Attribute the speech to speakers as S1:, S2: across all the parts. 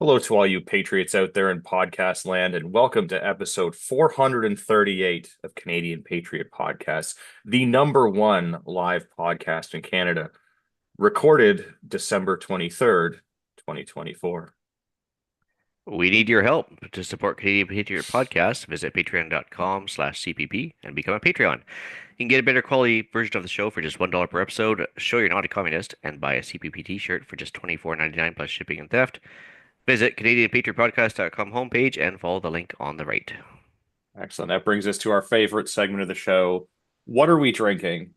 S1: Hello to all you patriots out there in podcast land, and welcome to episode 438 of Canadian Patriot Podcast, the number one live podcast in Canada, recorded December 23rd, 2024.
S2: We need your help to support Canadian Patriot Podcast. Visit patreon.com/CPP and become a Patreon. You can get a better quality version of the show for just $1 per episode, show you're not a communist, and buy a CPP t-shirt for just $24.99 plus shipping and theft. Visit CanadianPatriotPodcast.com homepage and follow the link on the right.
S1: Excellent. That brings us to our favorite segment of the show. What are we drinking?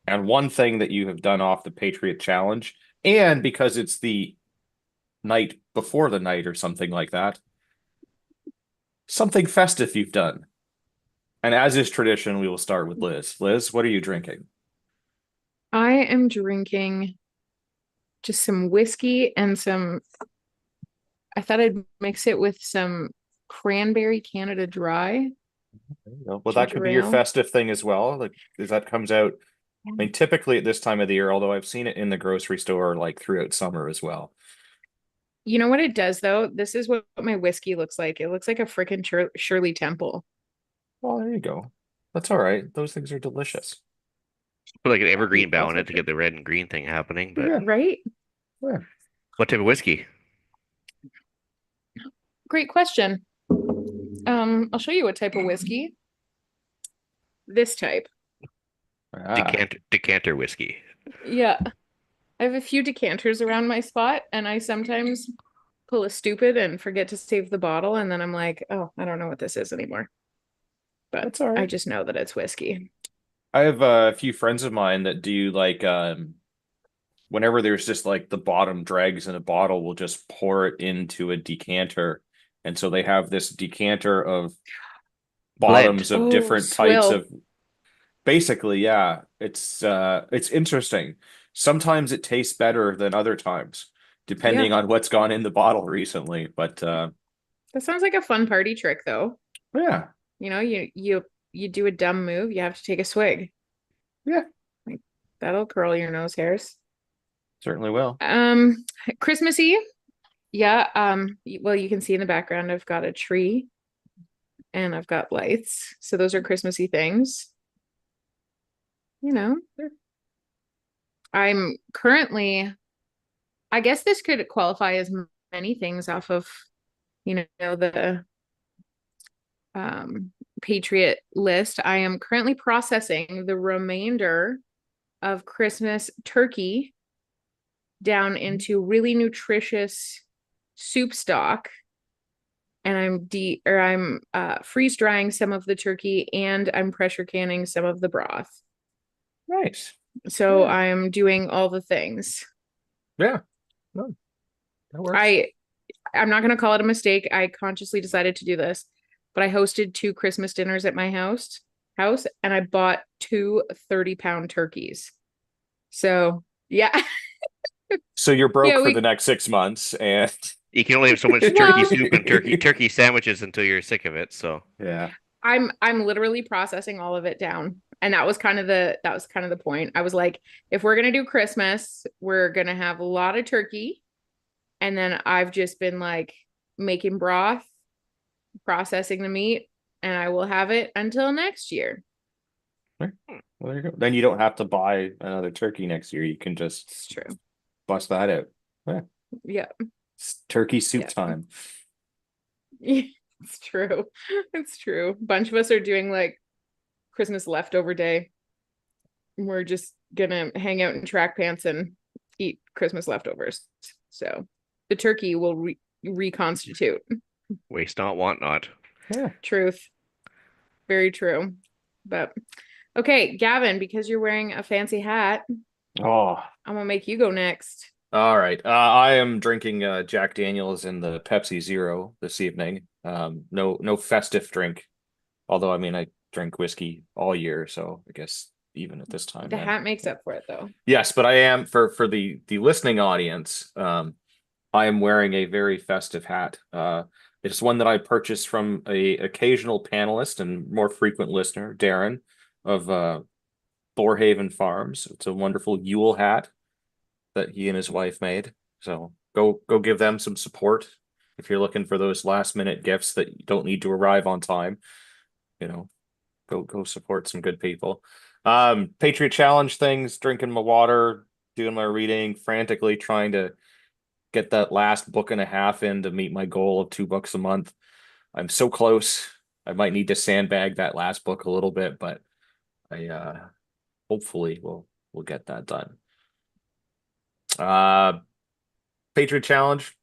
S1: And one thing that you have done off the Patriot Challenge, and because it's the night before the night or something like that, something festive you've done. And as is tradition, we will start with Liz. Liz, what are you drinking?
S3: I am drinking just some whiskey and I thought I'd mix it with some cranberry Canada Dry
S1: Well, that could
S3: ginger
S1: be your
S3: ale.
S1: festive thing as well. Like, as that comes out, I mean, typically at this time of the year, although I've seen it in the grocery store like throughout summer as well.
S3: You know what it does though? This is what my whiskey looks like. It looks like a freaking Shirley Temple.
S1: Well, there you go. That's all right. Those things are delicious.
S2: Put like an evergreen bow
S1: I'll
S2: in it
S1: take
S2: to
S1: it.
S2: get the red and green thing happening. But
S1: Yeah,
S3: Right?
S1: yeah.
S2: what type of whiskey?
S3: Great question. I'll show you what type of whiskey. This type.
S1: Ah,
S2: Decanter whiskey.
S3: Yeah. I have a few decanters around my spot, and I sometimes pull a stupid and forget to save the bottle, and then I'm like, oh, I don't know what this is anymore. But
S1: that's all
S3: I
S1: right.
S3: just know that it's whiskey.
S1: I have a few friends of mine that do like whenever there's just like the bottom dregs in a bottle, we'll just pour it into a decanter. And so they have this decanter of
S2: Blend.
S1: bottoms of
S3: Oh,
S1: different types
S3: swill.
S1: of basically, yeah. It's interesting. Sometimes it tastes better than other times,
S3: Yeah,
S1: depending on what's gone in the bottle recently. But
S3: that sounds like a fun party trick though.
S1: yeah,
S3: You know, you do a dumb move, you have to take a swig.
S1: yeah,
S3: Like that'll curl your nose hairs.
S1: certainly will.
S3: Um, Christmassy. Yeah, well, you can see in the background I've got a tree and I've got lights. So those are Christmassy things. You know, I'm currently, I guess this could qualify as many things off of, the Patriot list. I am currently processing the remainder of Christmas turkey down into really nutritious soup stock. And I'm freeze drying some of the turkey and I'm pressure canning some of the broth.
S1: Nice.
S3: So
S1: Yeah,
S3: I'm doing all the things.
S1: yeah. No, that works.
S3: I I'm not gonna call it a mistake. I consciously decided to do this, but I hosted two Christmas dinners at my house and I bought two 30-pound turkeys. So yeah.
S1: So you're broke
S3: Yeah,
S1: for the
S3: we
S1: next 6 months, and
S2: You can only have so much turkey
S3: well,
S2: soup and turkey sandwiches until you're sick of it. So
S1: yeah.
S3: I'm literally processing all of it down. And that was kind of the point. I was like, if we're gonna do Christmas, we're gonna have a lot of turkey. And then I've just been like making broth, processing the meat, and I will have it until next year.
S1: Well, there you go. Then you don't have to buy another turkey next year. You can just
S3: It's true.
S1: bust that out. Yeah.
S3: Yeah.
S1: It's turkey soup
S3: Yeah.
S1: time.
S3: It's true. It's true. A bunch of us are doing like Christmas leftover day. We're just gonna hang out in track pants and eat Christmas leftovers. So the turkey will reconstitute.
S2: waste not, want not.
S1: Yeah.
S3: Truth. Very true. But okay, Gavin, because you're wearing a fancy hat,
S1: Oh,
S3: I'm gonna make you go next.
S1: all right. I am drinking Jack Daniels and the Pepsi Zero this evening. No festive drink. Although I mean I drink whiskey all year, so I guess even at this time
S3: The
S1: then.
S3: hat makes up for it though.
S1: Yes, but I am for the listening audience. I am wearing a very festive hat. It's one that I purchased from a occasional panelist and more frequent listener, Darren of Borehaven Farms. It's a wonderful Yule hat that he and his wife made. So go give them some support if you're looking for those last minute gifts that you don't need to arrive on time, you know, go support some good people. Patriot Challenge things, drinking my water, doing my reading, frantically trying to get that last book and a half in to meet my goal of 2 books a month. I'm so close. I might need to sandbag that last book a little bit, but I hopefully we'll get that done. Patriot Challenge.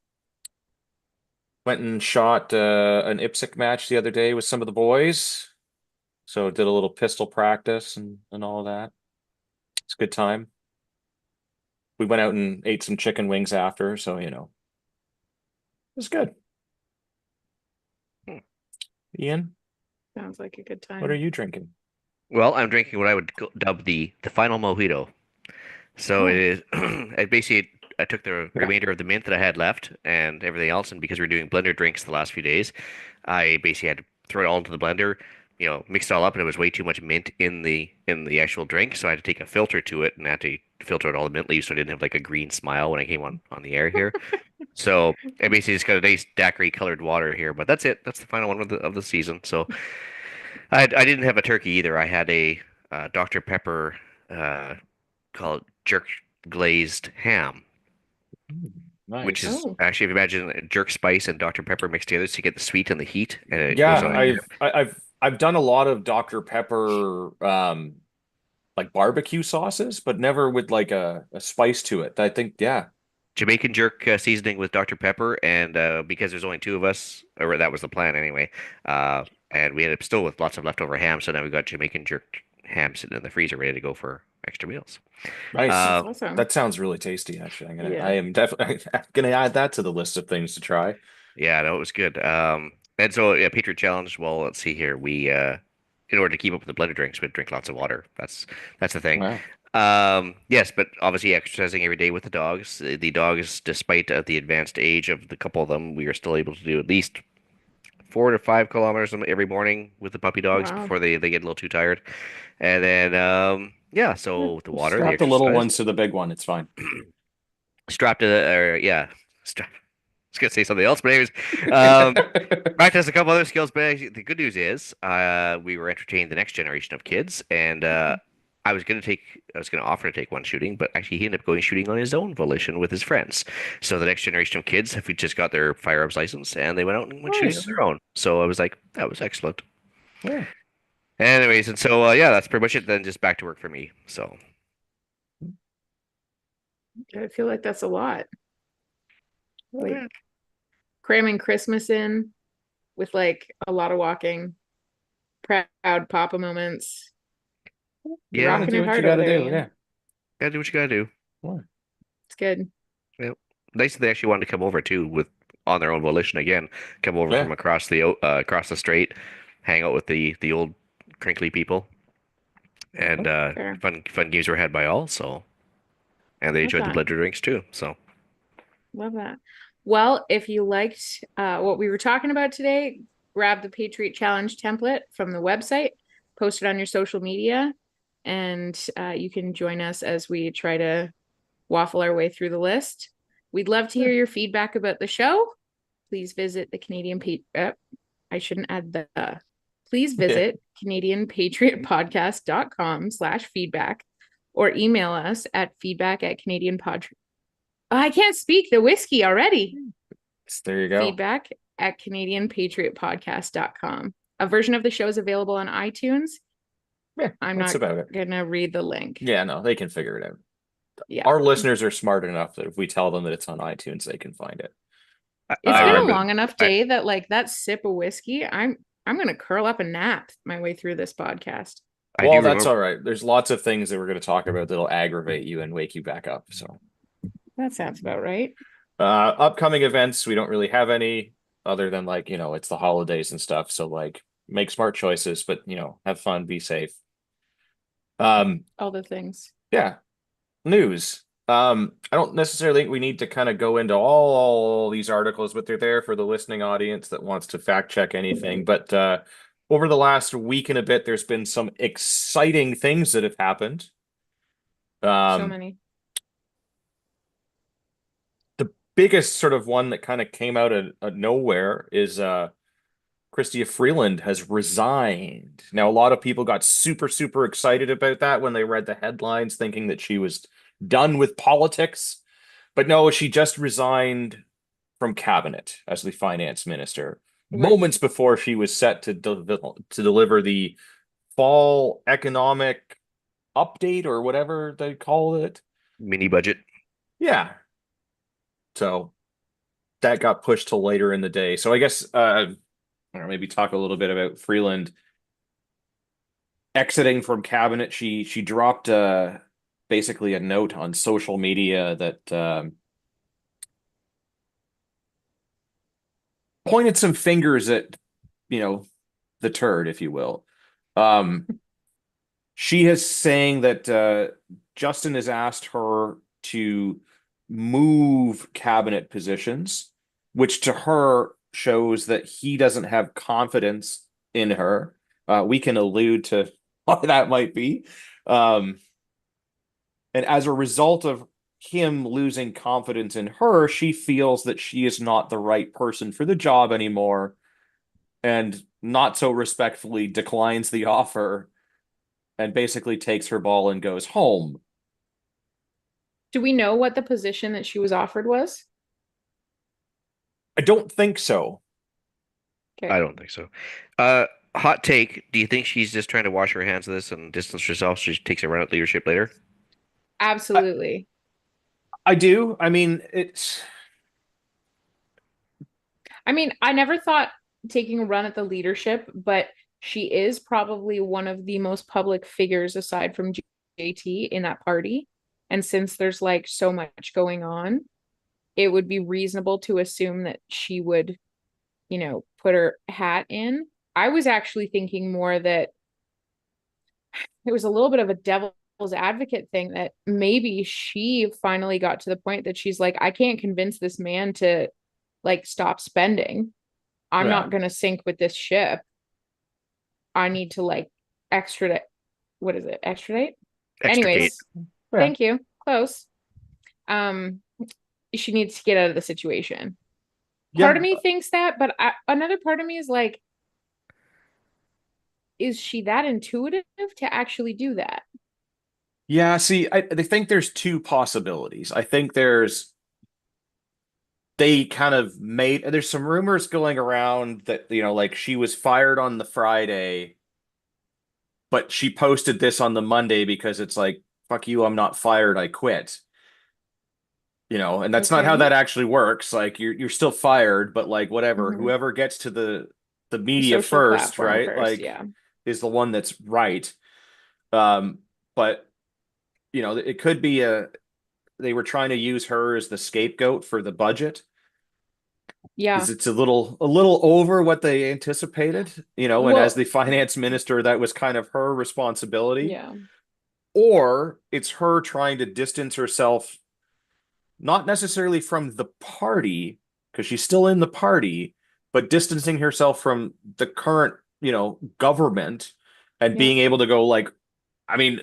S1: Went and shot an IPSC match the other day with some of the boys. So did a little pistol practice and all of that. It's a good time. We went out and ate some chicken wings after, so it was good. Ian,
S3: Sounds like a good time.
S1: what are you drinking?
S2: Well, I'm drinking what I would dub the final mojito. So it is I took the remainder of the mint that I had left and everything else, and because we're doing blender drinks the last few days, I basically had to throw it all into the blender, mix it all up, and it was way too much mint in the actual drink, so I had to take a filter to it and I had to filter out all the mint leaves so I didn't have like a green smile when I came on the air here. So I basically just got a nice daiquiri colored water here, but that's it. That's the final one of the season. So I didn't have a turkey either. I had a Dr. Pepper called jerk glazed ham, which
S1: Nice.
S2: is actually, if you imagine jerk spice and Dr. Pepper mixed together, so you get the sweet and the heat, and it
S1: Yeah,
S2: goes on.
S1: I've done a lot of Dr. Pepper like barbecue sauces, but never with like a spice to it. I think, yeah.
S2: Jamaican jerk seasoning with Dr. Pepper, and because there's only two of us, or that was the plan anyway, and we ended up still with lots of leftover ham, so now we've got Jamaican jerk ham sitting in the freezer ready to go for extra meals.
S1: Nice.
S2: Uh,
S3: That's awesome.
S1: That sounds really tasty, actually.
S3: Yeah.
S1: I am definitely gonna add that to the list of things to try.
S2: Yeah, no, it was good. And so yeah, Patriot Challenge. Well, let's see here. We in order to keep up with the blended drinks, we drink lots of water. That's the thing.
S1: Wow.
S2: Yes, but obviously exercising every day with the dogs. The dogs, despite the advanced age of the couple of them, we are still able to do at least 4 to 5 kilometers every morning with the puppy dogs
S3: Wow.
S2: before they get a little too tired. And then yeah, so the water, the
S1: Strap the little
S2: exercise,
S1: ones to the big one. It's fine.
S2: strapped to the, or yeah, strap. I was gonna say something else, but anyways, um, practice a couple other skills. But actually, the good news is, we were entertaining the next generation of kids, and I was gonna offer to take one shooting, but actually he ended up going shooting on his own volition with his friends. So the next generation of kids have just got their firearms license, and they went out and went shooting on
S1: Nice.
S2: their own. So I was like, that was excellent.
S1: Yeah.
S2: Anyways, and so yeah, that's pretty much it. Then just back to work for me. So
S3: I feel like that's a lot. Like
S2: yeah.
S3: cramming Christmas in with like a lot of walking, proud papa moments.
S2: Yeah,
S3: Rocking
S1: Do
S3: it
S1: what
S3: hard
S1: you gotta
S3: over there,
S1: do.
S3: Ian.
S1: Yeah.
S2: gotta do what you gotta do.
S3: It's good.
S2: Nice that they actually wanted to come over too, with on their own volition again. Come over
S1: Yeah.
S2: from across the strait, hang out with the old crinkly people, and
S3: Fair.
S2: fun games were had by all. So, and they
S3: Love
S2: enjoyed the
S3: that.
S2: blender drinks too. So,
S3: Love that. Well, if you liked what we were talking about today, grab the Patriot Challenge template from the website, post it on your social media, and you can join us as we try to waffle our way through the list. We'd love to hear your feedback about the show. Please visit the Canadian I shouldn't add the. Please visit CanadianPatriotPodcast.com/feedback or email us at feedback@CanadianPod. I can't speak the whiskey already.
S1: There you go.
S3: Feedback@CanadianPatriotPodcast.com. A version of the show is available on iTunes.
S1: Yeah,
S3: I'm
S1: that's
S3: not
S1: about it.
S3: gonna read the link.
S1: Yeah, no, they can figure it out.
S3: Yeah.
S1: Our listeners are smart enough that if we tell them that it's on iTunes, they can find it.
S3: It's
S2: I
S3: been a
S2: remember-
S3: long enough day that like that sip of whiskey, I'm gonna curl up and nap my way through this podcast.
S2: I
S1: Well,
S2: do
S1: that's
S2: remember.
S1: all right. There's lots of things that we're going to talk about that'll aggravate you and wake you back up. So,
S3: That sounds about right.
S1: upcoming events, we don't really have any other than like, it's the holidays and stuff. So like make smart choices, but have fun, be safe.
S3: All the things.
S1: Yeah. News. I don't necessarily think we need to kind of go into all these articles, but they're there for the listening audience that wants to fact check anything. But over the last week and a bit, there's been some exciting things that have happened.
S3: So many.
S1: biggest sort of one that kind of came out of nowhere is Chrystia Freeland has resigned. Now, a lot of people got super, super excited about that when they read the headlines, thinking that she was done with politics. But no, she just resigned from cabinet as the finance minister
S3: Right.
S1: moments before she was set to deliver the fall economic update or whatever they call it.
S2: Mini budget.
S1: Yeah. So that got pushed till later in the day. So I guess I don't know, maybe talk a little bit about Freeland exiting from cabinet. She dropped basically a note on social media that pointed some fingers at, you know, the turd, if you will. She is saying that Justin has asked her to move cabinet positions, which to her shows that he doesn't have confidence in her. We can allude to why that might be. And as a result of him losing confidence in her, she feels that she is not the right person for the job anymore, and not so respectfully declines the offer and basically takes her ball and goes home.
S3: Do we know what the position that she was offered was?
S1: I don't think so.
S3: Okay.
S2: I don't think so. Hot take. Do you think she's just trying to wash her hands of this and distance herself so she takes a run at leadership later?
S3: Absolutely.
S1: I do. I mean, it's
S3: I mean, I never thought taking a run at the leadership, but she is probably one of the most public figures aside from JT in that party. And since there's like so much going on, it would be reasonable to assume that she would, put her hat in. I was actually thinking more that it was a little bit of a devil's advocate thing, that maybe she finally got to the point that she's like, I can't convince this man to like stop spending. I'm
S1: Yeah.
S3: not going to sink with this ship. I need to like extradite. What is it? Extradite?
S2: Extricate.
S3: Anyways,
S1: Yeah.
S3: thank you. Close. She needs to get out of the situation. Part of me thinks that, but another part of me is like, is she that intuitive to actually do that?
S1: Yeah, see, I think there's two possibilities. I think they kind of there's some rumors going around that, like she was fired on the Friday, but she posted this on the Monday because it's like, fuck you, I'm not fired, I quit. And that's not how
S3: Okay.
S1: that actually works. Like you're still fired, but like whatever,
S3: Mhm.
S1: whoever gets to the
S3: The
S1: media
S3: social
S1: first,
S3: platform
S1: right?
S3: first,
S1: Like
S3: yeah.
S1: is the one that's right. But it could be they were trying to use her as the scapegoat for the budget.
S3: Yeah.
S1: Because it's a little over what they anticipated, and as
S3: Well,
S1: the finance minister, that was kind of her responsibility.
S3: yeah.
S1: Or it's her trying to distance herself, not necessarily from the party, because she's still in the party, but distancing herself from the current, government, and
S3: Yeah.
S1: being able to go like, I mean,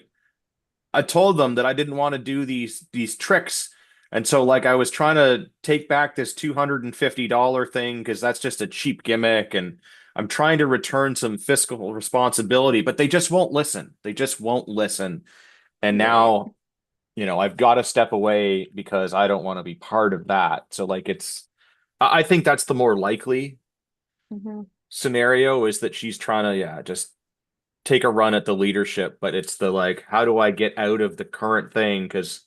S1: I told them that I didn't want to do these tricks. And so like I was trying to take back this $250 thing because that's just a cheap gimmick, and I'm trying to return some fiscal responsibility, but they just won't listen. They just won't listen. And
S3: Right.
S1: now, I've got to step away because I don't want to be part of that. So like I think that's the more likely
S3: Mhm.
S1: scenario, is that she's trying to, yeah, just take a run at the leadership, but it's the like, how do I get out of the current thing? Because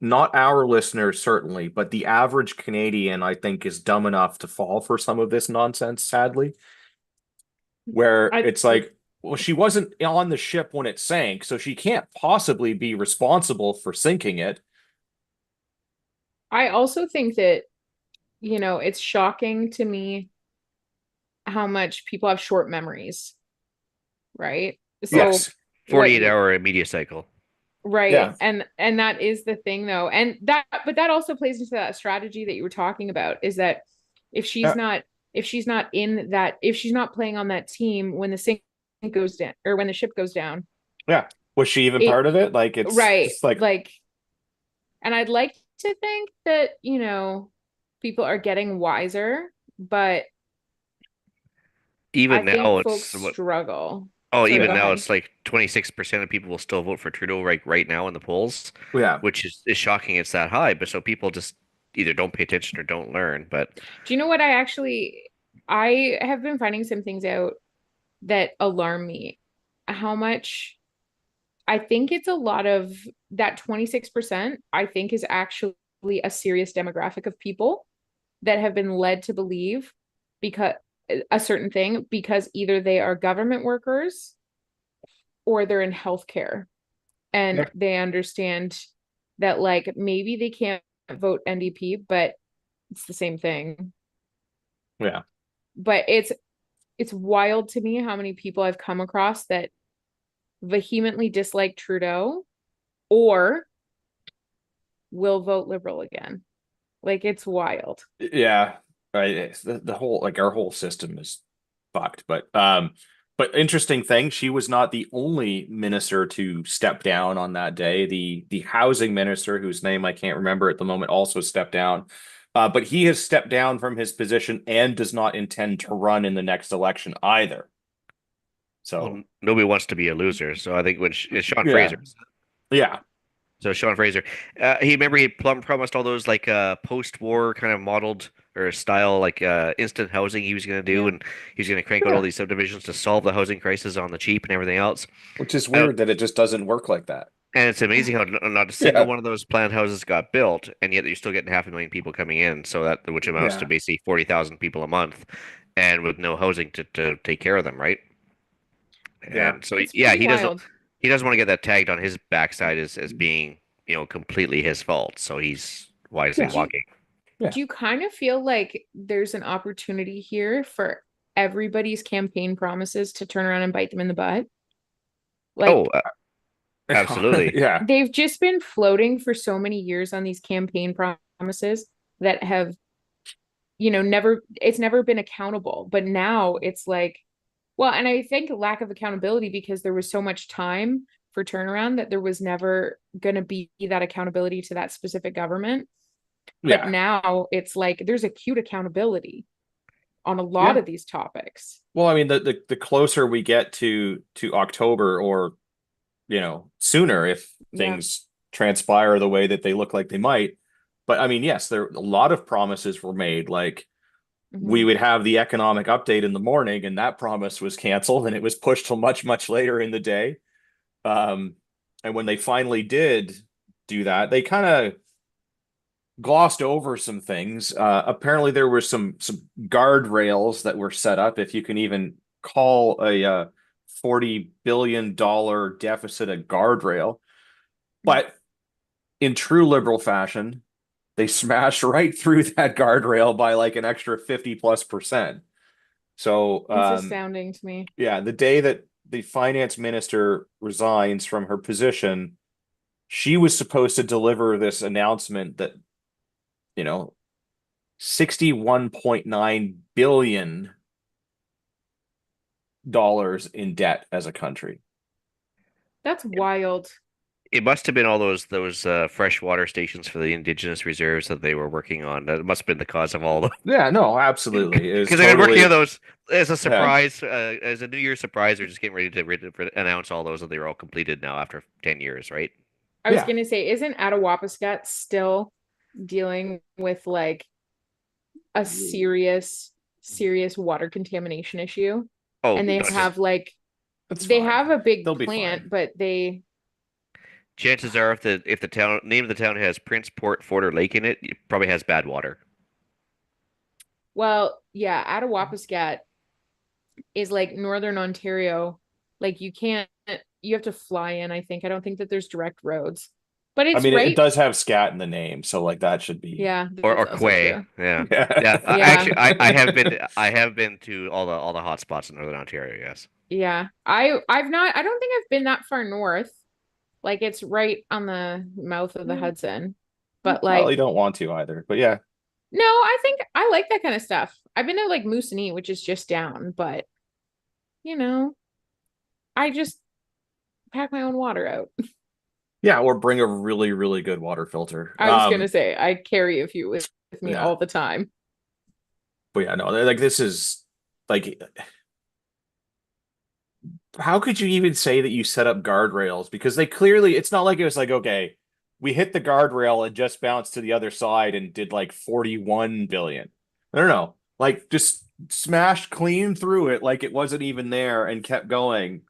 S1: not our listeners, certainly, but the average Canadian, I think, is dumb enough to fall for some of this nonsense, sadly, where it's like, well, she wasn't on the ship when it sank, so she can't possibly be responsible for sinking it.
S3: I also think that, it's shocking to me how much people have short memories, right? So
S1: Yes.
S2: 48-hour media cycle.
S3: right.
S1: Yeah.
S3: And that is the thing though. And but that also plays into that strategy that you were talking about, is that if she's
S1: Yeah.
S3: not in that, if she's not playing on that team when the sink goes down, or when the ship goes down.
S1: Yeah. Was she even part of it? Like it's
S3: right.
S1: just like,
S3: and I'd like to think that, people are getting wiser, but I
S2: Even
S3: think
S2: now,
S3: folks
S2: it's what?
S3: struggle.
S2: Oh,
S3: Sorry,
S2: even
S3: go
S1: Yeah.
S2: now,
S3: ahead.
S2: it's like 26% of people will still vote for Trudeau right now in the polls,
S1: Yeah.
S2: which is shocking. It's that high, but so people just either don't pay attention or don't learn. But
S3: Do you know what I have been finding some things out that alarm me. How much I think it's a lot of that 26%, I think is actually a serious demographic of people that have been led to believe because a certain thing because either they are government workers or they're in healthcare and
S1: Yeah.
S3: they understand that like maybe they can't vote NDP, but it's the same thing.
S1: Yeah.
S3: But it's wild to me how many people I've come across that vehemently dislike Trudeau or will vote liberal again. Like it's wild.
S1: Yeah. Right. The whole like our whole system is fucked. But interesting thing, she was not the only minister to step down on that day. The housing minister, whose name I can't remember at the moment, also stepped down. But he has stepped down from his position and does not intend to run in the next election either.
S2: well,
S1: So
S2: nobody wants to be a loser. So I think when it's Sean
S1: yeah.
S2: Fraser.
S1: Yeah.
S2: So Sean Fraser, he promised all those like post-war kind of modeled or style like instant housing he was going to do,
S3: Yeah.
S2: and he was going to crank out all
S1: Yeah.
S2: these subdivisions to solve the housing crisis on the cheap and everything else.
S1: Which is
S2: Uh,
S1: weird that it just doesn't work like that.
S2: and it's amazing how not a single
S1: Yeah.
S2: one of those planned houses got built, and yet you're still getting 500,000 people coming in, so that which amounts to
S1: Yeah.
S2: basically 40,000 people a month, and with no housing to take care of them, right?
S1: Yeah.
S2: And so
S3: It's
S2: yeah,
S3: pretty wild.
S2: he doesn't want to get that tagged on his backside as being, completely his fault. So he's wisely
S1: Yeah.
S3: Do you,
S2: walking.
S1: Yeah.
S3: do you kind of feel like there's an opportunity here for everybody's campaign promises to turn around and bite them in the butt?
S2: Oh,
S3: Like
S2: absolutely.
S1: Yeah.
S3: they've just been floating for so many years on these campaign promises that have, it's never been accountable. But now it's like, well, and I think lack of accountability because there was so much time for turnaround that there was never going to be that accountability to that specific government. But
S1: Yeah.
S3: now it's like there's acute accountability on a lot
S1: Yeah.
S3: of these topics.
S1: Well, I mean, the closer we get to October or, sooner if
S3: Yeah.
S1: things transpire the way that they look like they might. But I mean, yes, there a lot of promises were made. Like we
S3: Mhm.
S1: would have the economic update in the morning, and that promise was canceled, and it was pushed till much, much later in the day. Um, and when they finally did do that, they kind of glossed over some things. Apparently, there were some guardrails that were set up, if you can even call a $40 billion deficit a guardrail. But in true liberal fashion, they smashed right through that guardrail by like an extra 50+%. So,
S3: It's astounding to me.
S1: yeah, the day that the finance minister resigns from her position, she was supposed to deliver this announcement that, you know, 61.9 billion dollars in debt as a country.
S3: That's wild.
S2: It must have been all those freshwater stations for the indigenous reserves that they were working on. That must have been the cause of all the
S1: Yeah, no, absolutely. It is
S2: because they've been working on
S1: totally,
S2: those as a
S1: yeah,
S2: surprise, as a New Year's surprise. They're just getting ready to announce all those that they were all completed now after 10 years, right?
S3: I was
S1: yeah.
S3: gonna say, isn't Attawapiskat still dealing with like a serious water contamination issue?
S2: Oh,
S3: And they
S2: not just
S3: have like
S1: That's
S3: they
S1: fine.
S3: have a big
S1: They'll be
S3: plant,
S1: fine.
S3: but they
S2: chances are if the town name of the town has Prince Port, Fort, or Lake in it, it probably has bad water.
S3: well, yeah, Attawapiskat is like Northern Ontario. Like you have to fly in, I think. I don't think that there's direct roads. But
S1: I
S3: it's
S1: mean, it
S3: right.
S1: does have scat in the name, so like that should be,
S3: Yeah,
S2: Or
S3: that's also
S2: Quay.
S3: true.
S2: Yeah.
S1: yeah.
S2: Yeah.
S3: Yeah.
S2: I have been to all the hot spots in Northern Ontario, yes.
S3: Yeah. I don't think I've been that far north. Like it's right on the mouth of the Hudson. But
S1: Well, you
S3: like
S1: don't want to either, but yeah,
S3: no, I think I like that kind of stuff. I've been to like Moosonee, which is just down, but you know, I just pack my own water out.
S1: Yeah, or bring a really, really good water filter.
S3: I was gonna say I carry a few with me
S1: Yeah.
S3: all the time.
S1: But yeah, no, like this is like, how could you even say that you set up guardrails? Because they clearly, it's not like it was like, okay, we hit the guardrail and just bounced to the other side and did like 41 billion. I don't know. Like just smashed clean through it like it wasn't even there and kept going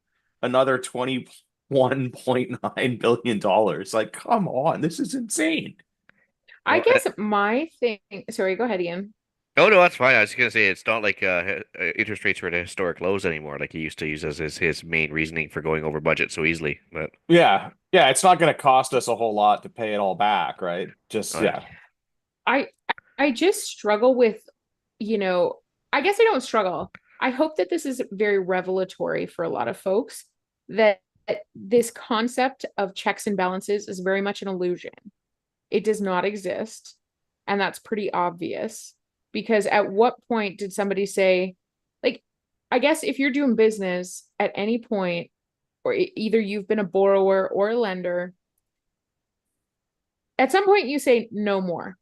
S1: another $21.9 billion dollars. Like, come on, this is insane.
S3: I
S2: Well,
S3: guess my thing, sorry, go ahead, Ian.
S2: oh no, that's fine. I was gonna say it's not like interest rates are at historic lows anymore, like he used to use as his main reasoning for going over budget so easily. But
S1: Yeah. Yeah, it's not going to cost us a whole lot to pay it all back, right? Just
S2: uh,
S1: yeah.
S3: I I just struggle with, you know, I guess I don't struggle. I hope that this is very revelatory for a lot of folks that this concept of checks and balances is very much an illusion. It does not exist. And that's pretty obvious because at what point did somebody say, like, I guess if you're doing business at any point, or either you've been a borrower or a lender, at some point you say no more,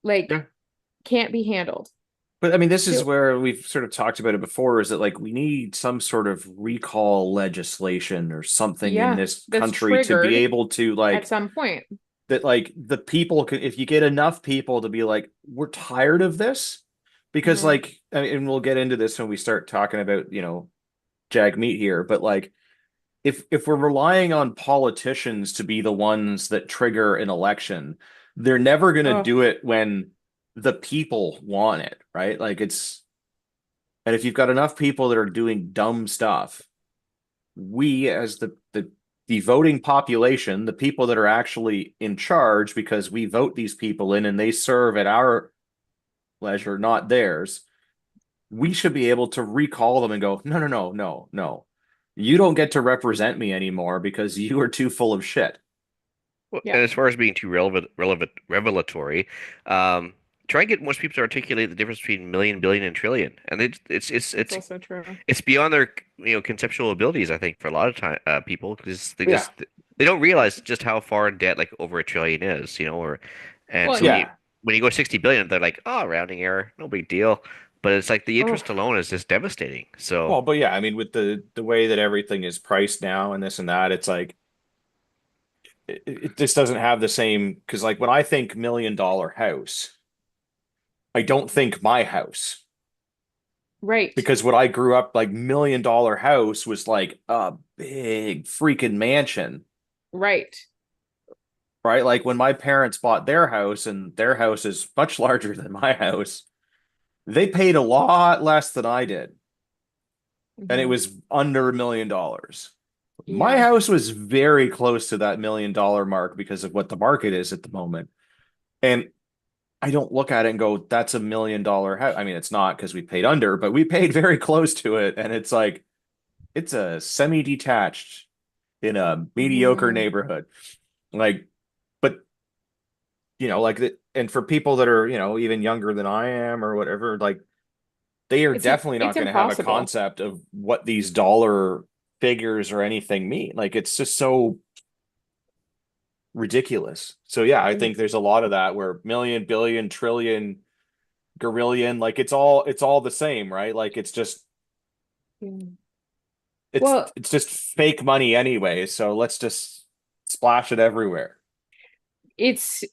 S3: like,
S1: Yeah.
S3: can't be handled.
S1: But I mean, this is
S3: So,
S1: where we've sort of talked about it before, is that like we need some sort of recall legislation or something in
S3: yeah,
S1: this
S3: that's
S1: country to be
S3: triggered
S1: able to
S3: at
S1: like
S3: some point.
S1: that like the people can, if you get enough people to be like, we're tired of this, because
S3: Mhm.
S1: like and we'll get into this when we start talking about, Jag meat here, but like if we're relying on politicians to be the ones that trigger an election, they're never going to
S3: Oh,
S1: do it when the people want it, right? Like it's, and if you've got enough people that are doing dumb stuff, we as the voting population, the people that are actually in charge because we vote these people in and they serve at our leisure, not theirs, we should be able to recall them and go, no, no, no, no, no. You don't get to represent me anymore because you are too full of shit.
S2: well,
S3: yeah,
S2: and as far as being too revelatory, try and get most people to articulate the difference between million, billion, and trillion, and
S3: it's also true.
S2: it's beyond their conceptual abilities. I think for a lot of time people because
S1: Yeah.
S2: they don't realize just how far in debt like over a trillion is, or and
S3: Well,
S2: so
S1: Yeah.
S2: when you go 60 billion, they're like, oh, rounding error, no big deal. But it's like the
S3: oh,
S2: interest alone is just devastating. So
S1: Well, but yeah, I mean, with the way that everything is priced now and this and that, it's like it just doesn't have the same, because like when I think $1 million house, I don't think my house,
S3: right,
S1: because what I grew up like $1 million house was like a big freaking mansion,
S3: right,
S1: right? Like when my parents bought their house and their house is much larger than my house, they paid a lot less than I did, and it
S3: mhm,
S1: was under $1 million. My
S3: yeah,
S1: house was very close to that $1 million mark because of what the market is at the moment. And I don't look at it and go, that's $1 million house. I mean, it's not because we paid under, but we paid very close to it. And it's like, it's a semi-detached in a mediocre
S3: mhm.
S1: neighborhood. Like, but like that, and for people that are, even younger than I am or whatever, like they are definitely
S3: It's
S1: not going to have a
S3: impossible.
S1: concept of what these dollar figures or anything mean. Like it's just so ridiculous. So yeah, I think there's a lot of that where million, billion, trillion, gorillion, like it's all the same, right? Like it's just
S3: Mm.
S1: it's
S3: Well,
S1: it's just fake money anyway. So let's just splash it everywhere.
S3: it's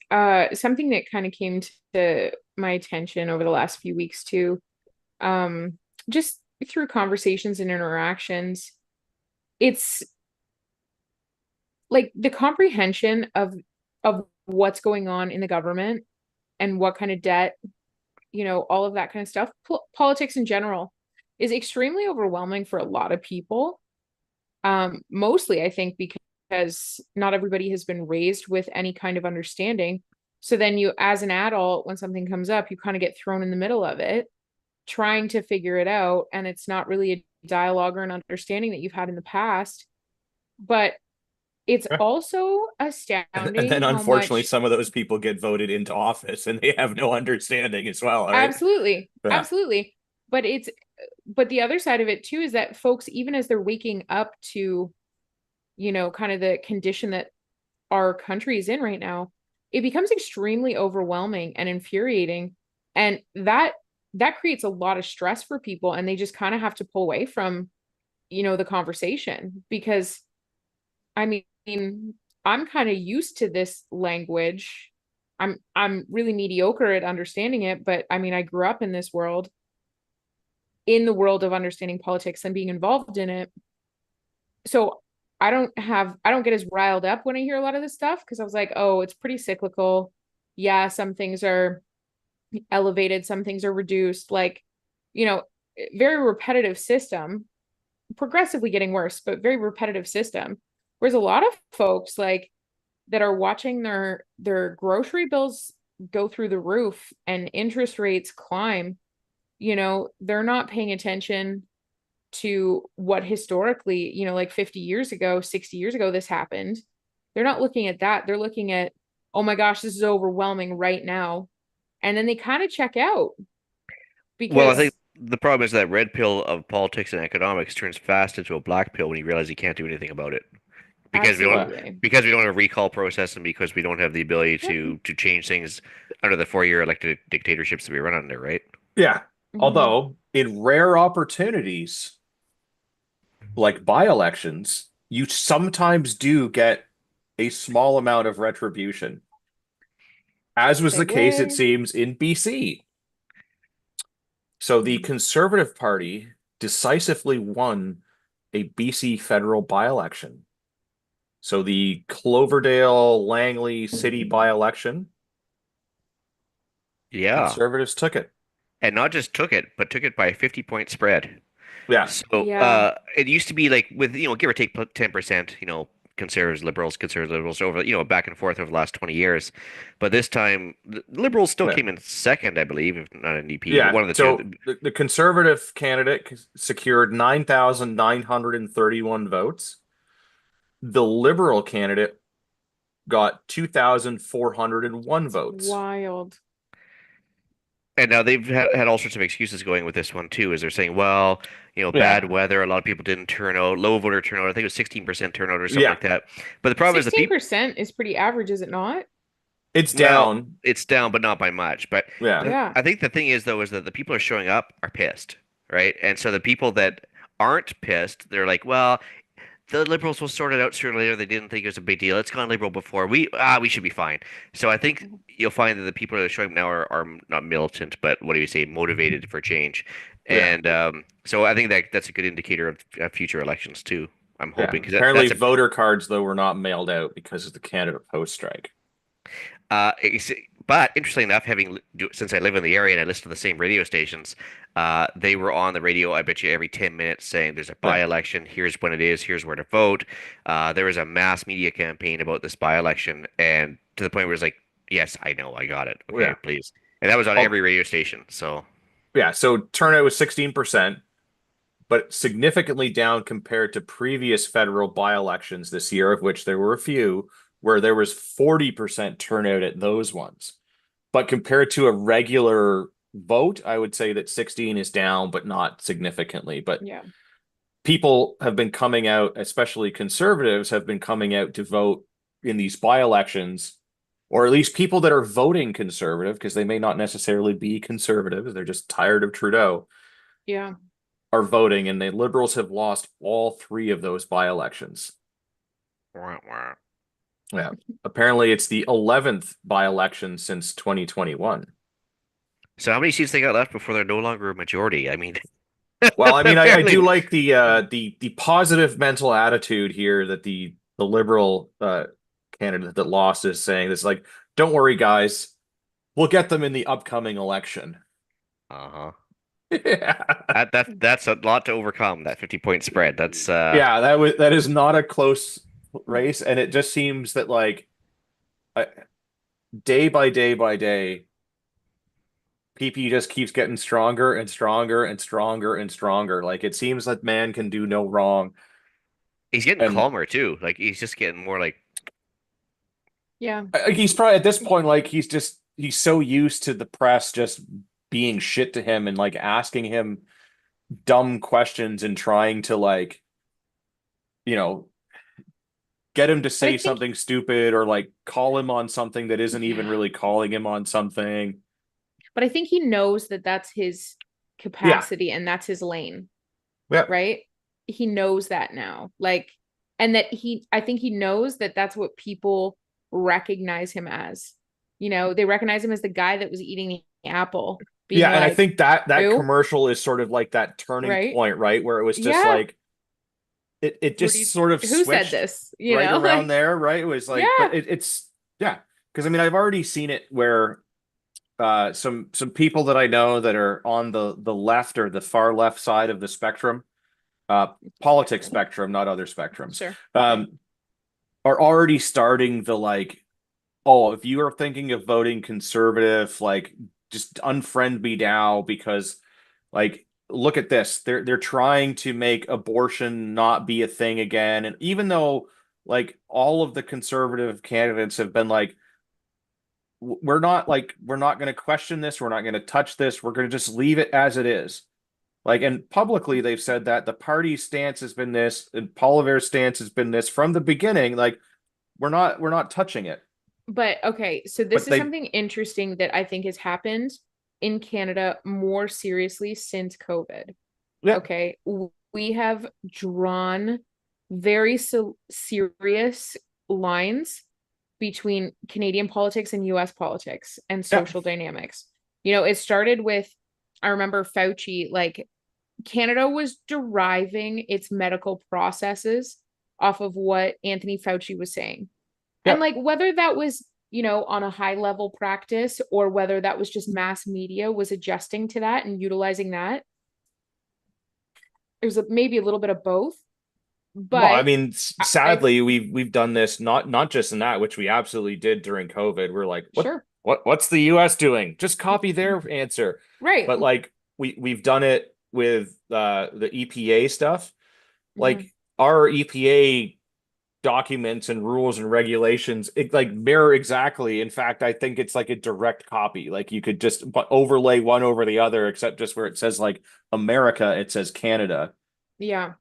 S3: something that kind of came to my attention over the last few weeks too. Um, just through conversations and interactions. It's like the comprehension of what's going on in the government and what kind of debt, all of that kind of stuff, politics in general is extremely overwhelming for a lot of people. Mostly I think because not everybody has been raised with any kind of understanding. So then you, as an adult, when something comes up, you kind of get thrown in the middle of it, trying to figure it out. And it's not really a dialogue or an understanding that you've had in the past. But it's
S1: Yeah.
S3: also
S1: And then
S3: astounding how
S1: unfortunately
S3: much.
S1: some of those people get voted into office and they have no understanding as well, all right?
S3: Absolutely.
S1: Yeah.
S3: Absolutely. But but the other side of it too is that folks, even as they're waking up to kind of the condition that our country is in right now, it becomes extremely overwhelming and infuriating. And that creates a lot of stress for people, and they just kind of have to pull away from, the conversation, because I mean, I'm kind of used to this language. I'm really mediocre at understanding it, but I mean, I grew up in this world, in the world of understanding politics and being involved in it. So I don't get as riled up when I hear a lot of this stuff, because I was like, oh, it's pretty cyclical. Yeah, some things are elevated, some things are reduced, like, you know, very repetitive system, progressively getting worse, but very repetitive system. Whereas a lot of folks like that are watching their grocery bills go through the roof and interest rates climb, they're not paying attention to what historically, like 50 years ago, 60 years ago, this happened. They're not looking at that. They're looking at, oh my gosh, this is overwhelming right now. And then they kind of check out
S2: Well, I
S3: because
S2: think the problem is that red pill of politics and economics turns fast into a black pill when you realize you can't do anything about it because we don't
S3: absolutely.
S2: because we don't have a recall process and because we don't have the ability
S3: Yep.
S2: to change things under the 4-year elected dictatorships that we run under, right?
S1: Yeah.
S3: Mhm.
S1: Although in rare opportunities like by-elections, you sometimes do get a small amount of retribution, as was the case, it
S3: Segue.
S1: seems, in BC. So the Conservative Party decisively won a BC federal by-election. So the Cloverdale Langley City by-election,
S2: Yeah.
S1: Conservatives took it.
S2: And not just took it, but took it by a 50-point spread.
S1: Yeah.
S2: So
S3: Yeah.
S2: it used to be like with, give or take 10%, conservatives, liberals over, back and forth over the last 20 years. But this time, the liberals still
S1: Yeah.
S2: came in second, I believe, if not an EP, but
S1: Yeah.
S2: one of the
S1: So
S2: two.
S1: the Conservative candidate secured 9,931 votes. The Liberal candidate got 2,401 votes.
S3: Wild.
S2: And now they've had all sorts of excuses going with this one too, as they're saying, well,
S1: Yeah.
S2: bad weather, a lot of people didn't turn out, low voter turnout. I think it was 16% turnout or something
S1: Yeah.
S2: like that. But the problem is the people,
S3: 16% is pretty average, is it not?
S1: It's
S2: well,
S1: down.
S2: it's down, but not by much. But
S1: Yeah.
S3: Yeah.
S2: I think the thing is though, is that the people who are showing up are pissed, right? And so the people that aren't pissed, they're like, well, the liberals will sort it out sooner or later. They didn't think it was a big deal. It's gone liberal before. We should be fine. So I think you'll find that the people that are showing up now are not militant, but what do you say, motivated for change.
S1: Yeah.
S2: And so I think that's a good indicator of future elections too. I'm
S1: Yeah.
S2: hoping because
S1: Apparently,
S2: that's a
S1: voter cards, though, were not mailed out because of the Canada Post strike.
S2: It's- but interestingly enough, since I live in the area and I listen to the same radio stations, they were on the radio, I bet you, every 10 minutes saying there's a
S1: Yeah.
S2: by-election, here's when it is, here's where to vote. There was a mass media campaign about this by-election, and to the point where it's like, yes, I know, I got it. Okay,
S1: Yeah.
S2: please. And that was on
S1: Oh.
S2: every radio station. So
S1: Yeah. So turnout was 16%, but significantly down compared to previous federal by-elections this year, of which there were a few, where there was 40% turnout at those ones. But compared to a regular vote, I would say that 16 is down, but not significantly. But
S3: Yeah.
S1: people have been coming out, especially conservatives, have been coming out to vote in these by-elections, or at least people that are voting conservative, because they may not necessarily be conservative, they're just tired of Trudeau,
S3: Yeah.
S1: are voting, and the Liberals have lost all three of those by-elections.
S2: wah, wah.
S1: Yeah. Apparently it's the 11th by-election since 2021.
S2: So how many seats they got left before they're no longer a majority? I mean,
S1: Well, I mean, I
S2: apparently-
S1: do like the positive mental attitude here that the Liberal candidate that lost is saying. This like, don't worry, guys, we'll get them in the upcoming election.
S2: Uh-huh.
S1: Yeah,
S2: That's a lot to overcome, that 50-point spread. That's
S1: yeah, that is not a close race, and it just seems that like day by day by day, PP just keeps getting stronger and stronger and stronger and stronger. Like it seems that man can do no wrong.
S2: he's getting
S1: And
S2: calmer too. Like he's just getting more like
S3: Yeah.
S1: he's probably at this point like he's so used to the press just being shit to him and like asking him dumb questions and trying to like, you know, get him to
S3: I
S1: say
S3: think-
S1: something stupid or like call him on something that isn't even
S3: Yeah.
S1: really calling him on something.
S3: But I think he knows that that's his capacity and that's his lane,
S1: Yeah.
S3: right? He knows that now. Like, and that I think he knows that that's what people recognize him as. You know, they recognize him as the guy that was eating the apple, being
S1: Yeah, and I
S3: like,
S1: think that
S3: "Who?"
S1: commercial is sort of like that turning
S3: Right?
S1: point, right? Where it was just
S3: Yeah.
S1: like it
S3: Where do you-
S1: just sort of
S3: who said
S1: switched
S3: this? You
S1: right
S3: know,
S1: around
S3: like,
S1: there, right? It was like, but
S3: yeah,
S1: it's yeah, because I mean I've already seen it where some people that I know that are on the left or the far left side of the spectrum, politics spectrum, not other spectrums,
S3: sure.
S1: are already starting the like, oh, if you are thinking of voting conservative, like just unfriend me now because like look at this. They're trying to make abortion not be a thing again. And even though like all of the conservative candidates have been like, we're not going to question this, we're not going to touch this, we're going to just leave it as it is. Like, and publicly they've said that the party stance has been this, and Poilievre's stance has been this from the beginning. Like, we're not touching it.
S3: But okay, so this
S1: But
S3: is
S1: they
S3: something interesting that I think has happened in Canada more seriously since COVID.
S1: Yeah.
S3: Okay, we have drawn very serious lines between Canadian politics and US politics and
S1: Yeah.
S3: social dynamics. You know, it started with, I remember Fauci, like Canada was deriving its medical processes off of what Anthony Fauci was saying.
S1: Yeah.
S3: And like whether that was, you know, on a high level practice or whether that was just mass media was adjusting to that and utilizing that. It was maybe a little bit of both. But
S1: well, I mean, sadly, we've done this not just in that, which we absolutely did during COVID. We're like,
S3: sure.
S1: What's the US doing? Just copy their answer.
S3: Right.
S1: But like we've done it with the EPA stuff. Like our EPA documents and rules and regulations, it like mirror exactly. In fact, I think it's like a direct copy. Like you could just overlay one over the other, except just where it says like America, it says Canada.
S3: Yeah.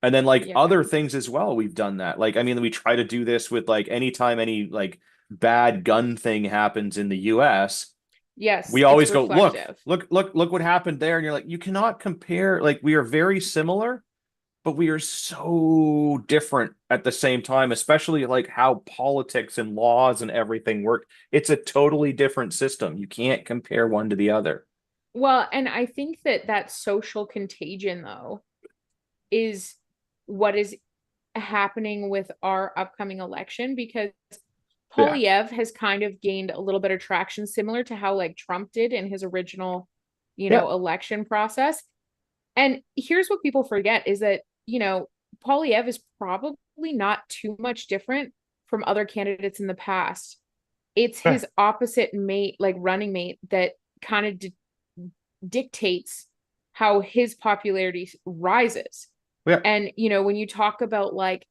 S1: And then like
S3: Yeah.
S1: other things as well, we've done that. Like, I mean, we try to do this with like anytime any like bad gun thing happens in the US,
S3: Yes.
S1: we always
S3: it's
S1: go,
S3: reflective.
S1: look what happened there. And you're like, you cannot compare, like we are very similar, but we are so different at the same time, especially like how politics and laws and everything work. It's a totally different system. You can't compare one to the other.
S3: Well, and I think that that social contagion, though, is what is happening with our upcoming election because Poilievre has kind of gained a little bit of traction, similar to how like Trump did in his original, you know, election process. And here's what people forget is that, you know, Poilievre is probably not too much different from other candidates in the past. It's his opposite mate, like running mate, that kind of dictates how his popularity rises.
S1: Yeah.
S3: And, you know, when you talk about like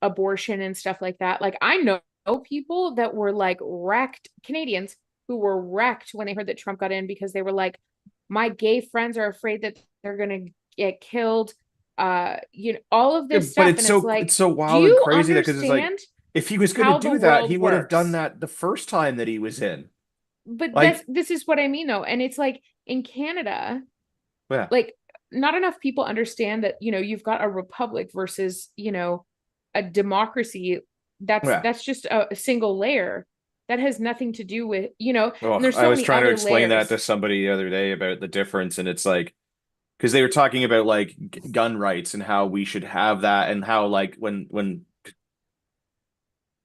S3: abortion and stuff like that, like I know people that were like wrecked, Canadians who were wrecked when they heard that Trump got in because they were like, my gay friends are afraid that they're going to get killed. You know, all of this stuff.
S1: But
S3: And it's like,
S1: it's so
S3: do
S1: wild and
S3: you
S1: crazy that because it's like,
S3: understand?
S1: if he was going
S3: how
S1: to
S3: the
S1: do that,
S3: world
S1: he would have done
S3: works?
S1: that the first time that he was in.
S3: But
S1: Like,
S3: this is what I mean though. And it's like in Canada,
S1: yeah,
S3: like not enough people understand that, you know, you've got a republic versus, you know, a democracy. That's just a single layer that has nothing to do with, you know, and there's
S1: I
S3: so
S1: was
S3: many
S1: trying to
S3: other
S1: explain that
S3: layers.
S1: to somebody the other day about the difference, and it's like because they were talking about like gun rights and how we should have that, and how like when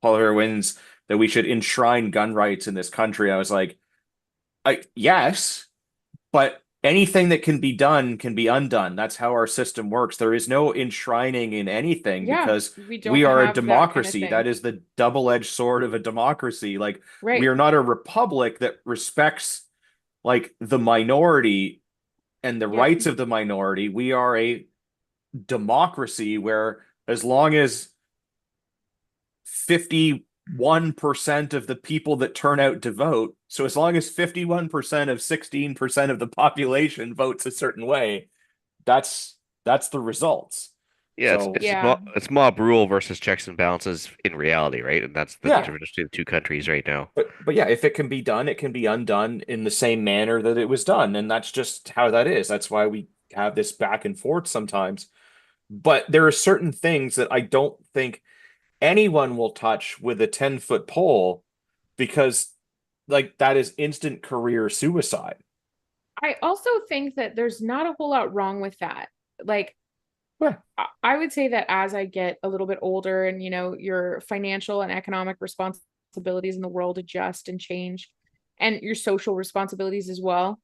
S1: Poilievre wins that we should enshrine gun rights in this country. I was like, yes, but anything that can be done can be undone. That's how our system works. There is no enshrining in anything
S3: Yeah,
S1: because
S3: we don't
S1: we are a
S3: have that kind of
S1: democracy.
S3: thing.
S1: That is the double-edged sword of a democracy. Like
S3: Right.
S1: we are not a republic that respects like the minority and the
S3: Yeah.
S1: rights of the minority. We are a democracy where as long as 51% of the people that turn out to vote, so as long as 51% of 16% of the population votes a certain way, that's the results.
S2: Yeah,
S1: So
S3: Yeah.
S2: it's mob rule versus checks and balances in reality, right? And that's the
S1: yeah,
S2: difference between the two countries right now.
S1: but yeah, if it can be done, it can be undone in the same manner that it was done, and that's just how that is. That's why we have this back and forth sometimes. But there are certain things that I don't think anyone will touch with a 10-foot pole because like that is instant career suicide.
S3: I also think that there's not a whole lot wrong with that. Like,
S1: Yeah.
S3: I would say that as I get a little bit older and, your financial and economic responsibilities in the world adjust and change, and your social responsibilities as well,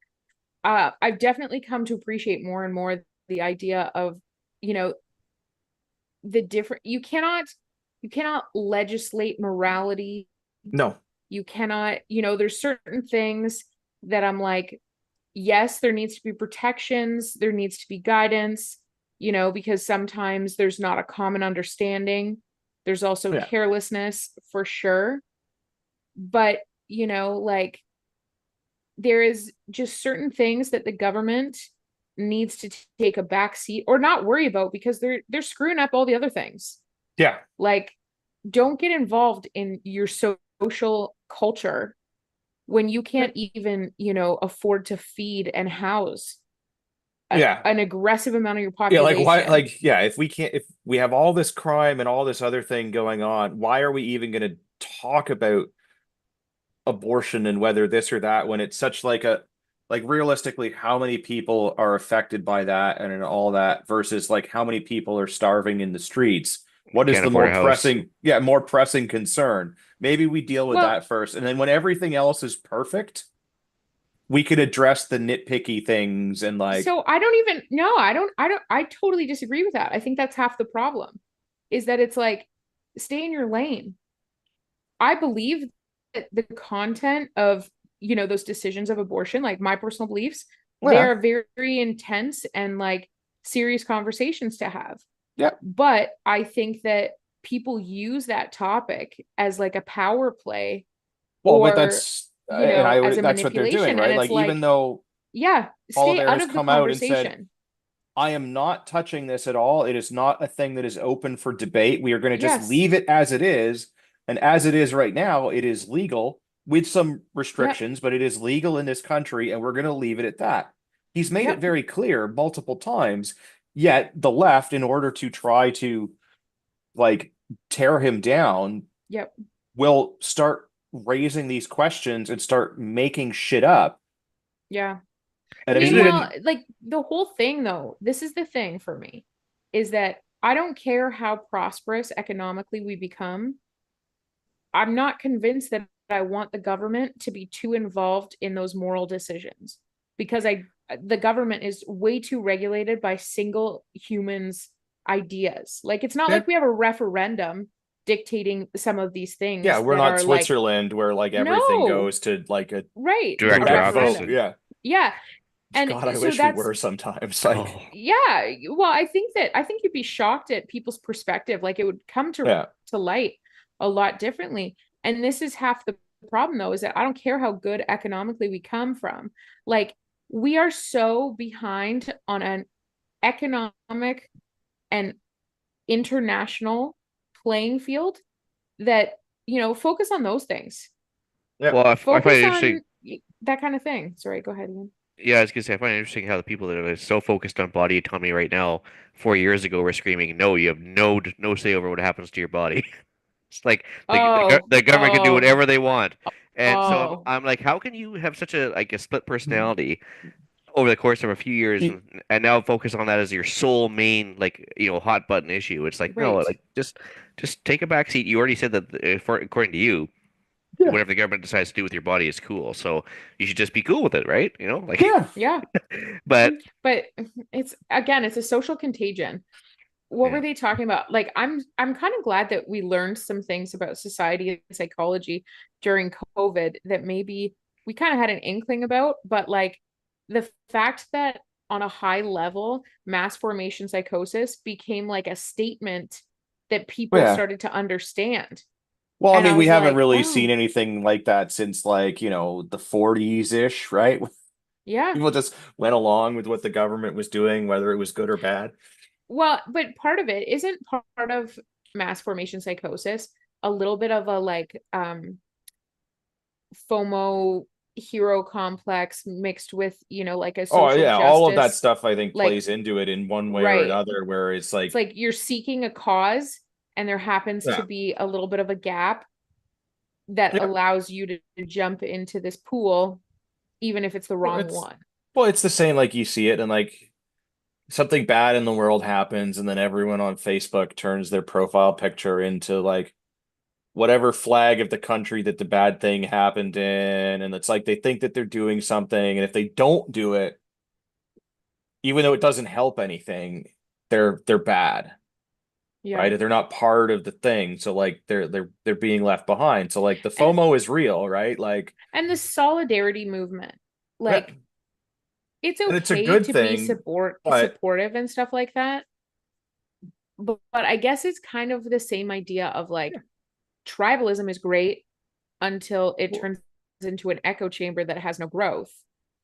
S3: I've definitely come to appreciate more and more the idea of, you know, the different, you cannot legislate morality.
S1: No.
S3: You cannot, there's certain things that I'm like, yes, there needs to be protections, there needs to be guidance, because sometimes there's not a common understanding. There's also
S1: Yeah.
S3: carelessness for sure. But, like there is just certain things that the government needs to take a back seat or not worry about because they're screwing up all the other things.
S1: Yeah.
S3: Like, don't get involved in your social culture when you can't even, afford to feed and house
S1: Yeah.
S3: an aggressive amount of your
S1: Yeah, like why
S3: population.
S1: like yeah, if we have all this crime and all this other thing going on, why are we even going to talk about abortion and whether this or that when it's such like realistically how many people are affected by that and all that versus like how many people are starving in the streets? What is
S2: Can't
S1: the
S2: afford
S1: more
S2: a house.
S1: more pressing concern? Maybe we deal with
S3: Well,
S1: that first, and then when everything else is perfect, we could address the nitpicky things and like
S3: so I don't even no, I totally disagree with that. I think that's half the problem is that it's like stay in your lane. I believe that the content of, those decisions of abortion, like my personal beliefs,
S1: well,
S3: they
S1: yeah,
S3: are very, very intense and like serious conversations to have.
S1: yeah.
S3: But I think that people use that topic as like a power play
S1: Well, but
S3: or,
S1: that's and I
S3: as
S1: would
S3: a
S1: that's what they're doing,
S3: manipulation. And
S1: right?
S3: it's
S1: Like even
S3: like,
S1: though
S3: yeah,
S1: Paula
S3: stay
S1: Dare
S3: out
S1: has
S3: of the
S1: come out and said,
S3: conversation.
S1: I am not touching this at all. It is not a thing that is open for debate. We are going to just
S3: Yes.
S1: leave it as it is. And as it is right now, it is legal with some
S3: Yep.
S1: restrictions, but it is legal in this country, and we're going to leave it at that. He's made it
S3: Yep.
S1: very clear multiple times. Yet the left, in order to try to like tear him down,
S3: Yep.
S1: will start raising these questions and start making shit up.
S3: Yeah.
S1: And I mean,
S2: Isn't it?
S3: Meanwhile,
S1: even
S3: like the whole thing though, this is the thing for me, is that I don't care how prosperous economically we become. I'm not convinced that I want the government to be too involved in those moral decisions because the government is way too regulated by single humans' ideas. Like it's not
S1: yeah,
S3: like we have a referendum dictating some of these
S1: yeah,
S3: things
S1: we're
S3: that
S1: not
S3: are like,
S1: Switzerland where like everything
S3: no,
S1: goes to like a
S3: right, a
S2: Direct
S1: direct
S2: profits.
S1: vote.
S3: referendum.
S1: Yeah.
S3: Yeah. And
S1: God, I
S3: so
S1: wish we
S3: that's
S1: were sometimes.
S2: Oh,
S1: Like,
S3: yeah, well, I think you'd be shocked at people's perspective. Like it would come
S1: yeah.
S3: to light a lot differently. And this is half the problem though, is that I don't care how good economically we come from. Like we are so behind on an economic and international playing field that, focus on those things.
S1: Yeah.
S2: well, I find
S3: Focus
S2: it
S3: on
S2: interesting.
S3: that kind of thing. Sorry, go ahead, Ian.
S2: Yeah, I was gonna say I find it interesting how the people that are so focused on body autonomy right now, 4 years ago, were screaming, "No, you have no say over what happens to your body." It's like
S3: Oh,
S2: the government can do
S3: oh,
S2: whatever they want, and so I'm
S3: oh.
S2: I'm like, how can you have such a split personality over the course of a few years and now focus on that as your sole main hot button issue? It's like no,
S3: Right.
S2: like just take a back seat. You already said that according to you,
S1: Yeah.
S2: whatever the government decides to do with your body is cool, so you should just be cool with it, right? Like,
S1: Yeah.
S3: Yeah.
S2: but
S3: But it's a social contagion. What were
S2: yeah,
S3: they talking about? Like I'm kind of glad that we learned some things about society and psychology during COVID that maybe we kind of had an inkling about, but like the fact that on a high level, mass formation psychosis became like a statement that people
S1: Yeah.
S3: started to understand.
S1: Well, I
S3: And
S1: mean,
S3: I
S1: we
S3: was
S1: haven't
S3: like,
S1: really seen
S3: oh,
S1: anything like that since like, the 40s ish, right?
S3: yeah,
S1: People just went along with what the government was doing, whether it was good or bad.
S3: Well, but part of it isn't part of mass formation psychosis a little bit of a like FOMO hero complex mixed with, like a
S1: Oh
S3: social
S1: yeah, all of that
S3: justice,
S1: stuff I think
S3: like,
S1: plays into it in one way or
S3: right.
S1: another, where it's
S3: It's
S1: like,
S3: like you're seeking a cause and there happens to
S1: yeah,
S3: be a little bit of a gap that
S1: yeah.
S3: allows you to jump into this pool, even if it's the
S1: Well,
S3: wrong one.
S1: it's the same, like you see it, and like something bad in the world happens, and then everyone on Facebook turns their profile picture into like whatever flag of the country that the bad thing happened in, and it's like they think that they're doing something, and if they don't do it, even though it doesn't help anything, they're bad,
S3: Yeah.
S1: right? They're not part of the thing, so like they're being left behind. So like the
S3: And
S1: FOMO is real, right? Like,
S3: the solidarity movement.
S1: yeah,
S3: Like it's
S1: and it's a
S3: okay
S1: good
S3: to be
S1: thing, but
S3: supportive and stuff like that. But I guess it's kind of the same idea of like tribalism is great until it turns into an echo chamber that has no growth.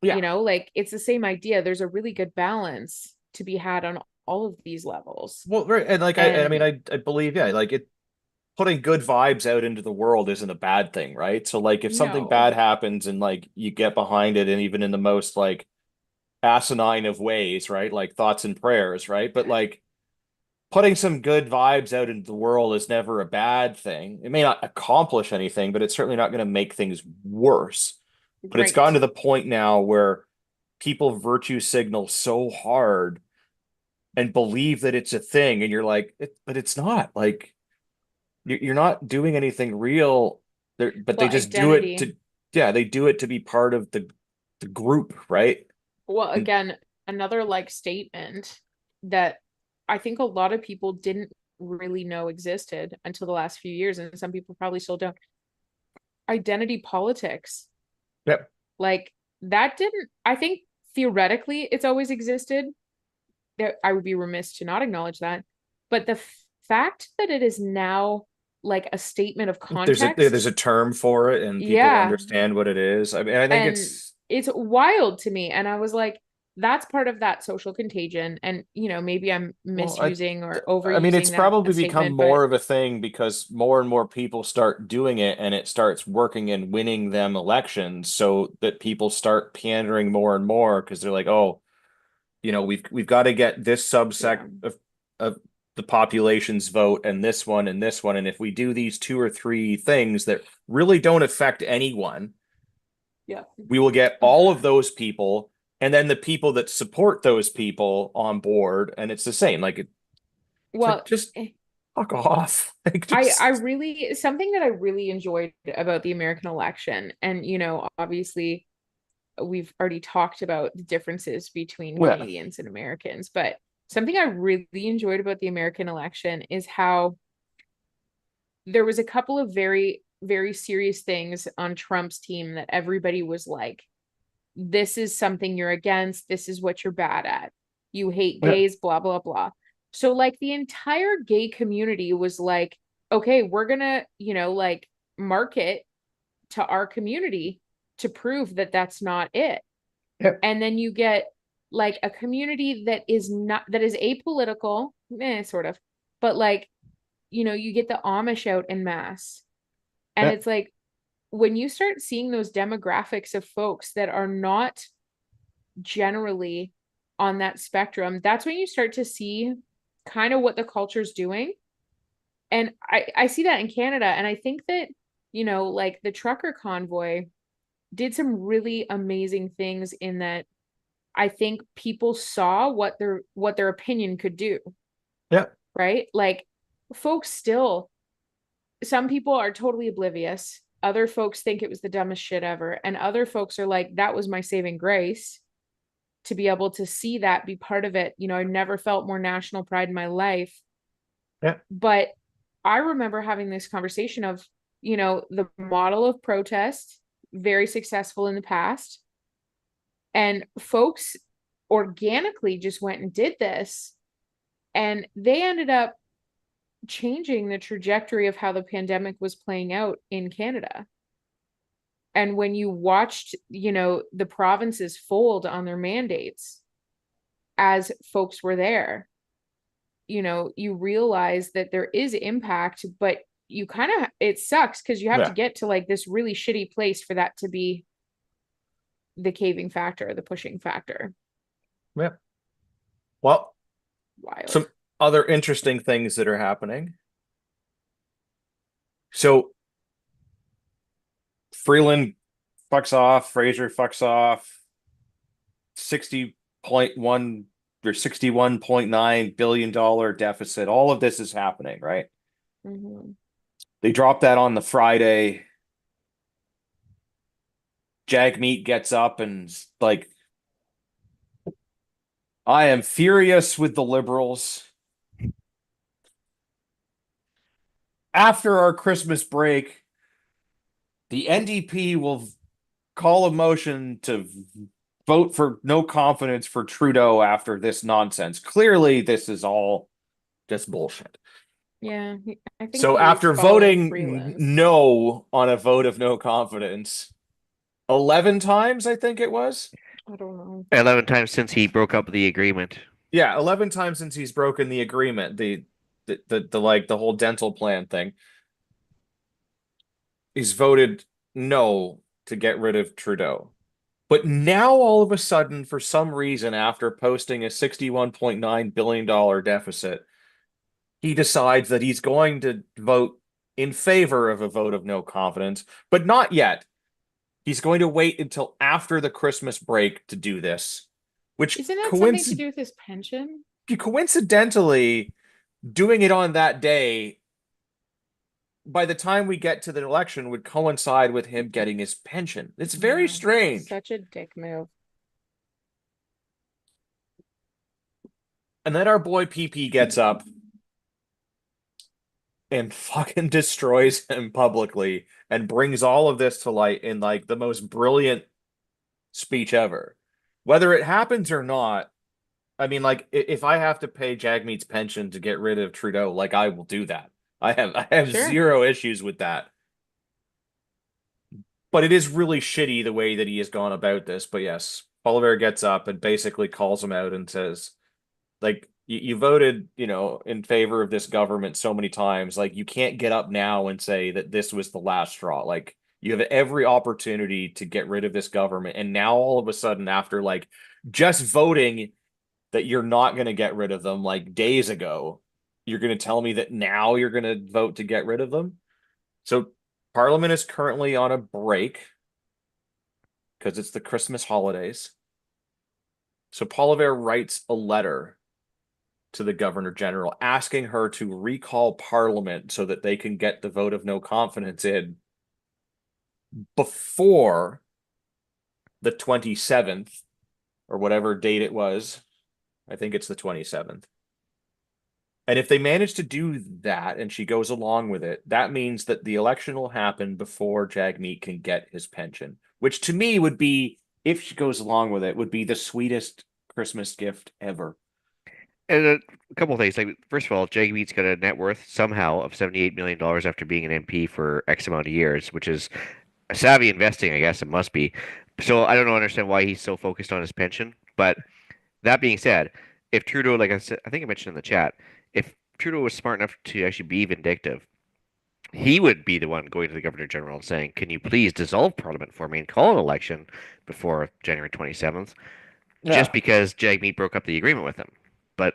S1: yeah.
S3: Like it's the same idea. There's a really good balance to be had on all of these levels.
S1: Well, right, and like I mean,
S3: And
S1: I believe, yeah, like it putting good vibes out into the world isn't a bad thing, right? So like if something
S3: no,
S1: bad happens and like you get behind it, and even in the most like asinine of ways, right? Like thoughts and prayers, right? But like putting some good vibes out into the world is never a bad thing. It may not accomplish anything, but it's certainly not going to make things worse. But it's
S3: right.
S1: gotten to the point now where people virtue signal so hard and believe that it's a thing, and you're like, but it's not. Like you're not doing anything real there, but they
S3: Well,
S1: just do it
S3: identity.
S1: to, yeah, they do it to be part of the group, right?
S3: Well,
S1: And
S3: again, another like statement that I think a lot of people didn't really know existed until the last few years, and some people probably still don't. Identity politics.
S1: yep,
S3: Like that didn't, I think theoretically it's always existed. I would be remiss to not acknowledge that. But the fact that it is now like a statement of
S1: there's
S3: context,
S1: a term for it and people
S3: yeah.
S1: understand what it is. I mean, I think
S3: And
S1: it's,
S3: it's wild to me. And I was like, that's part of that social contagion. And, maybe I'm
S1: well,
S3: misusing or
S1: I mean, it's
S3: overusing that
S1: probably become
S3: statement, but
S1: more of a thing because more and more people start doing it, and it starts working and winning them elections, so that people start pandering more and more because they're like, oh, we've got to get this subsect
S3: yeah.
S1: of the population's vote, and this one and this one, and if we do these two or three things that really don't affect anyone,
S3: Yeah.
S1: we will get all of those people, and then the people that support those people on board, and it's the same. Like it's like
S3: Well,
S1: just fuck off. Like
S3: I
S1: just
S3: really, something that I really enjoyed about the American election, and obviously we've already talked about the differences between
S1: yeah.
S3: Canadians and Americans, but something I really enjoyed about the American election is how there was a couple of very, very serious things on Trump's team that everybody was like, this is something you're against, this is what you're bad at. You hate
S1: Yeah.
S3: gays, blah, blah, blah. So like the entire gay community was like, okay, we're gonna, like market to our community to prove that that's not it.
S1: Yeah.
S3: And then you get like a community that is not, that is apolitical, sort of, but like, you get the Amish out in mass. And
S1: Yeah.
S3: it's like when you start seeing those demographics of folks that are not generally on that spectrum, that's when you start to see kind of what the culture's doing. And I see that in Canada. And I think that, like the trucker convoy did some really amazing things in that I think people saw what their opinion could do,
S1: Yeah.
S3: right? Like folks still, some people are totally oblivious. Other folks think it was the dumbest shit ever. And other folks are like, that was my saving grace to be able to see that, be part of it. I never felt more national pride in my life.
S1: Yeah.
S3: But I remember having this conversation of, the model of protest, very successful in the past. And folks organically just went and did this. And they ended up changing the trajectory of how the pandemic was playing out in Canada. And when you watched, the provinces fold on their mandates as folks were there, you realize that there is impact, but you kind of, it sucks because you have to
S1: Yeah.
S3: get to like this really shitty place for that to be the caving factor, the pushing factor.
S1: Yeah. Well,
S3: Wild.
S1: some other interesting things that are happening. So Freeland fucks off, Fraser fucks off, 60.1 or $61.9 billion deficit. All of this is happening, right?
S3: Mhm.
S1: They drop that on the Friday. Jagmeet gets up and like, I am furious with the liberals. After our Christmas break, the NDP will call a motion to vote for no confidence for Trudeau after this nonsense. Clearly, this is all just bullshit.
S3: Yeah, I think
S1: So
S3: he was
S1: after
S3: following
S1: voting
S3: Freeland's.
S1: no on a vote of no confidence 11 times, I think it was.
S3: I don't know.
S2: 11 times since he broke up the agreement.
S1: Yeah, 11 times since he's broken the agreement, the like the whole dental plan thing. He's voted no to get rid of Trudeau. But now all of a sudden, for some reason, after posting a $61.9 billion deficit, he decides that he's going to vote in favor of a vote of no confidence, but not yet. He's going to wait until after the Christmas break to do this, which
S3: Isn't that something to do with his pension?
S1: coincidentally, doing it on that day, by the time we get to the election, would coincide with him getting his pension. It's very
S3: Yeah,
S1: strange.
S3: Such a dick move.
S1: And then our boy PP gets up and fucking destroys him publicly and brings all of this to light in like the most brilliant speech ever. Whether it happens or not, I mean, like if I have to pay Jagmeet's pension to get rid of Trudeau, like I will do that. I have
S3: Sure.
S1: zero issues with that. But it is really shitty the way that he has gone about this. But yes, Bolivar gets up and basically calls him out and says, like, you voted, in favor of this government so many times. Like, you can't get up now and say that this was the last straw. Like, you have every opportunity to get rid of this government. And now all of a sudden, after like just voting that you're not going to get rid of them like days ago, you're going to tell me that now you're going to vote to get rid of them. So Parliament is currently on a break because it's the Christmas holidays. So Poliver writes a letter to the Governor General asking her to recall Parliament so that they can get the vote of no confidence in before the 27th or whatever date it was. I think it's the 27th. And if they manage to do that and she goes along with it, that means that the election will happen before Jagmeet can get his pension, which to me would be, if she goes along with it, would be the sweetest Christmas gift ever.
S2: And a couple of things. Like, first of all, Jagmeet's got a net worth somehow of $78 million after being an MP for X amount of years, which is savvy investing, I guess it must be. So I don't understand why he's so focused on his pension. But that being said, if Trudeau, like I said, I think I mentioned in the chat, if Trudeau was smart enough to actually be vindictive, he would be the one going to the Governor General and saying, "Can you please dissolve Parliament for me and call an election before January 27th?" Just because Jagmeet broke up the agreement with him. But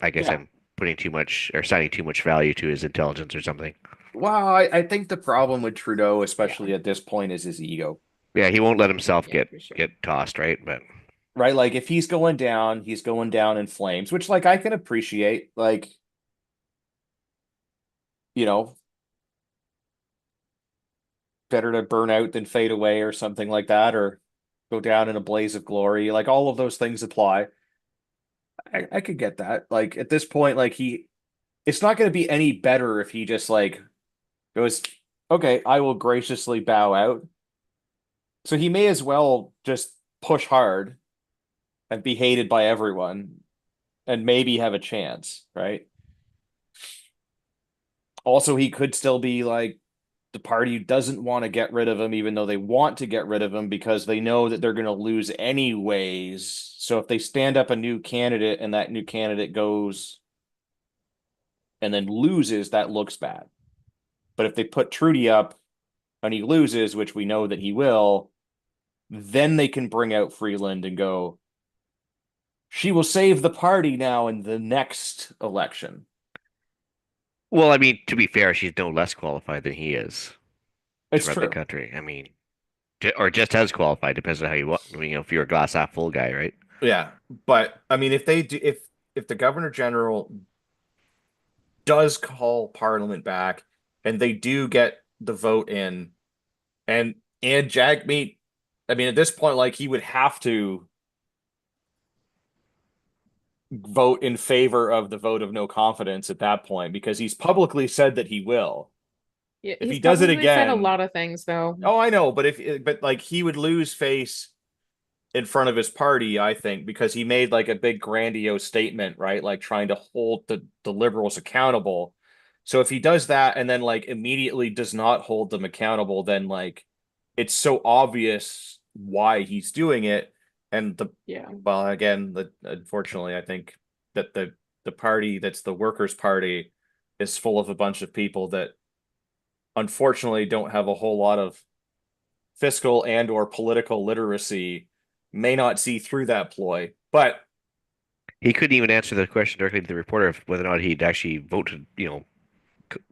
S2: I guess
S1: Yeah.
S2: I'm putting too much or assigning too much value to his intelligence or something.
S1: Well, I think the problem with Trudeau, especially at this point, is his ego.
S2: Yeah, he won't let himself
S3: Yeah,
S2: get
S3: for sure.
S2: get tossed, right? But
S1: Right? Like if he's going down in flames, which like I can appreciate. Like, you know, better to burn out than fade away or something like that, or go down in a blaze of glory. Like all of those things apply. I could get that. Like at this point, like it's not going to be any better if he just like goes, okay, I will graciously bow out. So he may as well just push hard and be hated by everyone and maybe have a chance, right? Also, he could still be like the party doesn't want to get rid of him, even though they want to get rid of him because they know that they're going to lose anyways. So if they stand up a new candidate and that new candidate goes and then loses, that looks bad. But if they put Trudy up and he loses, which we know that he will, then they can bring out Freeland and go, she will save the party now in the next election.
S2: Well, I mean, to be fair, she's no less qualified than he is
S1: It's
S2: to run the
S1: true.
S2: country. I mean, or just as qualified, depends on how you want. If you're a glass half full guy, right?
S1: Yeah. But I mean, if they do, if the governor general does call parliament back and they do get the vote in, and Jagmeet, I mean, at this point, like, he would have to vote in favor of the vote of no confidence at that point because he's publicly said that he will.
S3: Yeah,
S1: If
S3: he's
S1: he does it
S3: publicly said a
S1: again,
S3: lot of things though.
S1: oh, I know, but but like he would lose face in front of his party, I think, because he made like a big grandiose statement, right? Like trying to hold the liberals accountable. So if he does that and then like immediately does not hold them accountable, then like it's so obvious why he's doing it. And
S3: Yeah.
S1: well, again, unfortunately, I think that the party that's the Workers' Party is full of a bunch of people that unfortunately don't have a whole lot of fiscal and or political literacy, may not see through that ploy. But
S2: He couldn't even answer the question directly to the reporter of whether or not he'd actually vote to,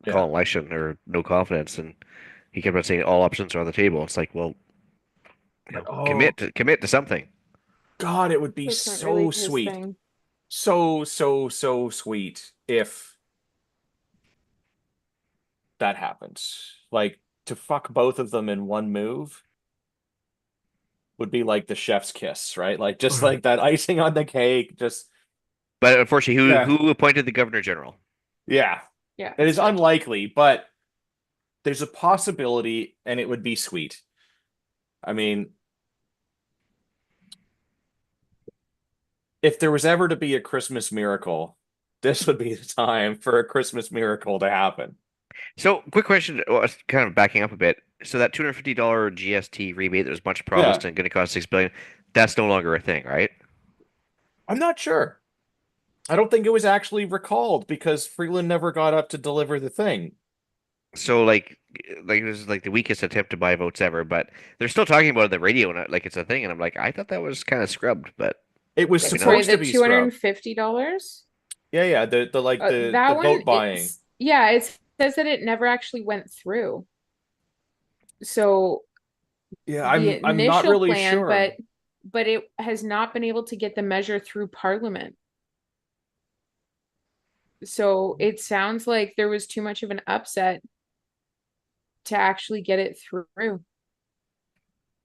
S2: call an election or no confidence, and he kept on saying all options are on the table. It's like, well,
S1: oh
S2: commit to something.
S1: God, it would be
S3: That's not
S1: so
S3: really his
S1: sweet.
S3: thing.
S1: So sweet if that happens. Like to fuck both of them in one move would be like the chef's kiss, right? Like just like that icing on the cake. Just
S2: But unfortunately,
S1: yeah,
S2: who appointed the governor general?
S1: yeah.
S3: Yeah.
S1: It is unlikely, but there's a possibility, and it would be sweet. I mean, if there was ever to be a Christmas miracle, this would be the time for a Christmas miracle to happen.
S2: So, quick question, well, kind of backing up a bit. So that $250 GST rebate that was much
S1: Yeah,
S2: promised and going to cost 6 billion, that's no longer a thing, right?
S1: I'm not sure. I don't think it was actually recalled because Freeland never got up to deliver the thing.
S2: So this is like the weakest attempt to buy votes ever, but they're still talking about it on the radio and like it's a thing, and I'm like, I thought that was kind of scrubbed, but
S1: It was
S2: maybe
S3: Sorry,
S2: not.
S1: supposed
S3: the
S1: to be scrubbed.
S3: $250?
S1: Yeah, the like
S3: That
S1: the
S3: one,
S1: vote buying.
S3: yeah, it says that it never actually went through. So
S1: Yeah,
S3: the
S1: I'm not
S3: initial
S1: really
S3: plan,
S1: sure.
S3: but it has not been able to get the measure through Parliament. So it sounds like there was too much of an upset to actually get it through.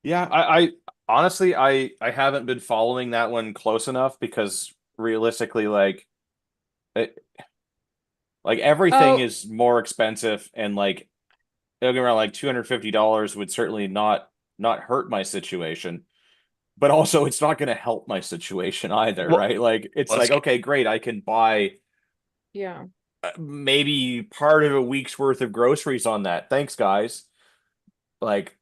S1: Yeah, I honestly I haven't been following that one close enough because realistically, it, like everything
S3: Oh,
S1: is more expensive and like don't get me wrong, like $250 would certainly not hurt my situation, but also it's not going to help my situation either,
S2: Well,
S1: right? Like it's
S2: let's
S1: like
S2: get,
S1: okay, great, I can buy
S3: yeah.
S1: maybe part of a week's worth of groceries on that. Thanks, guys. Like,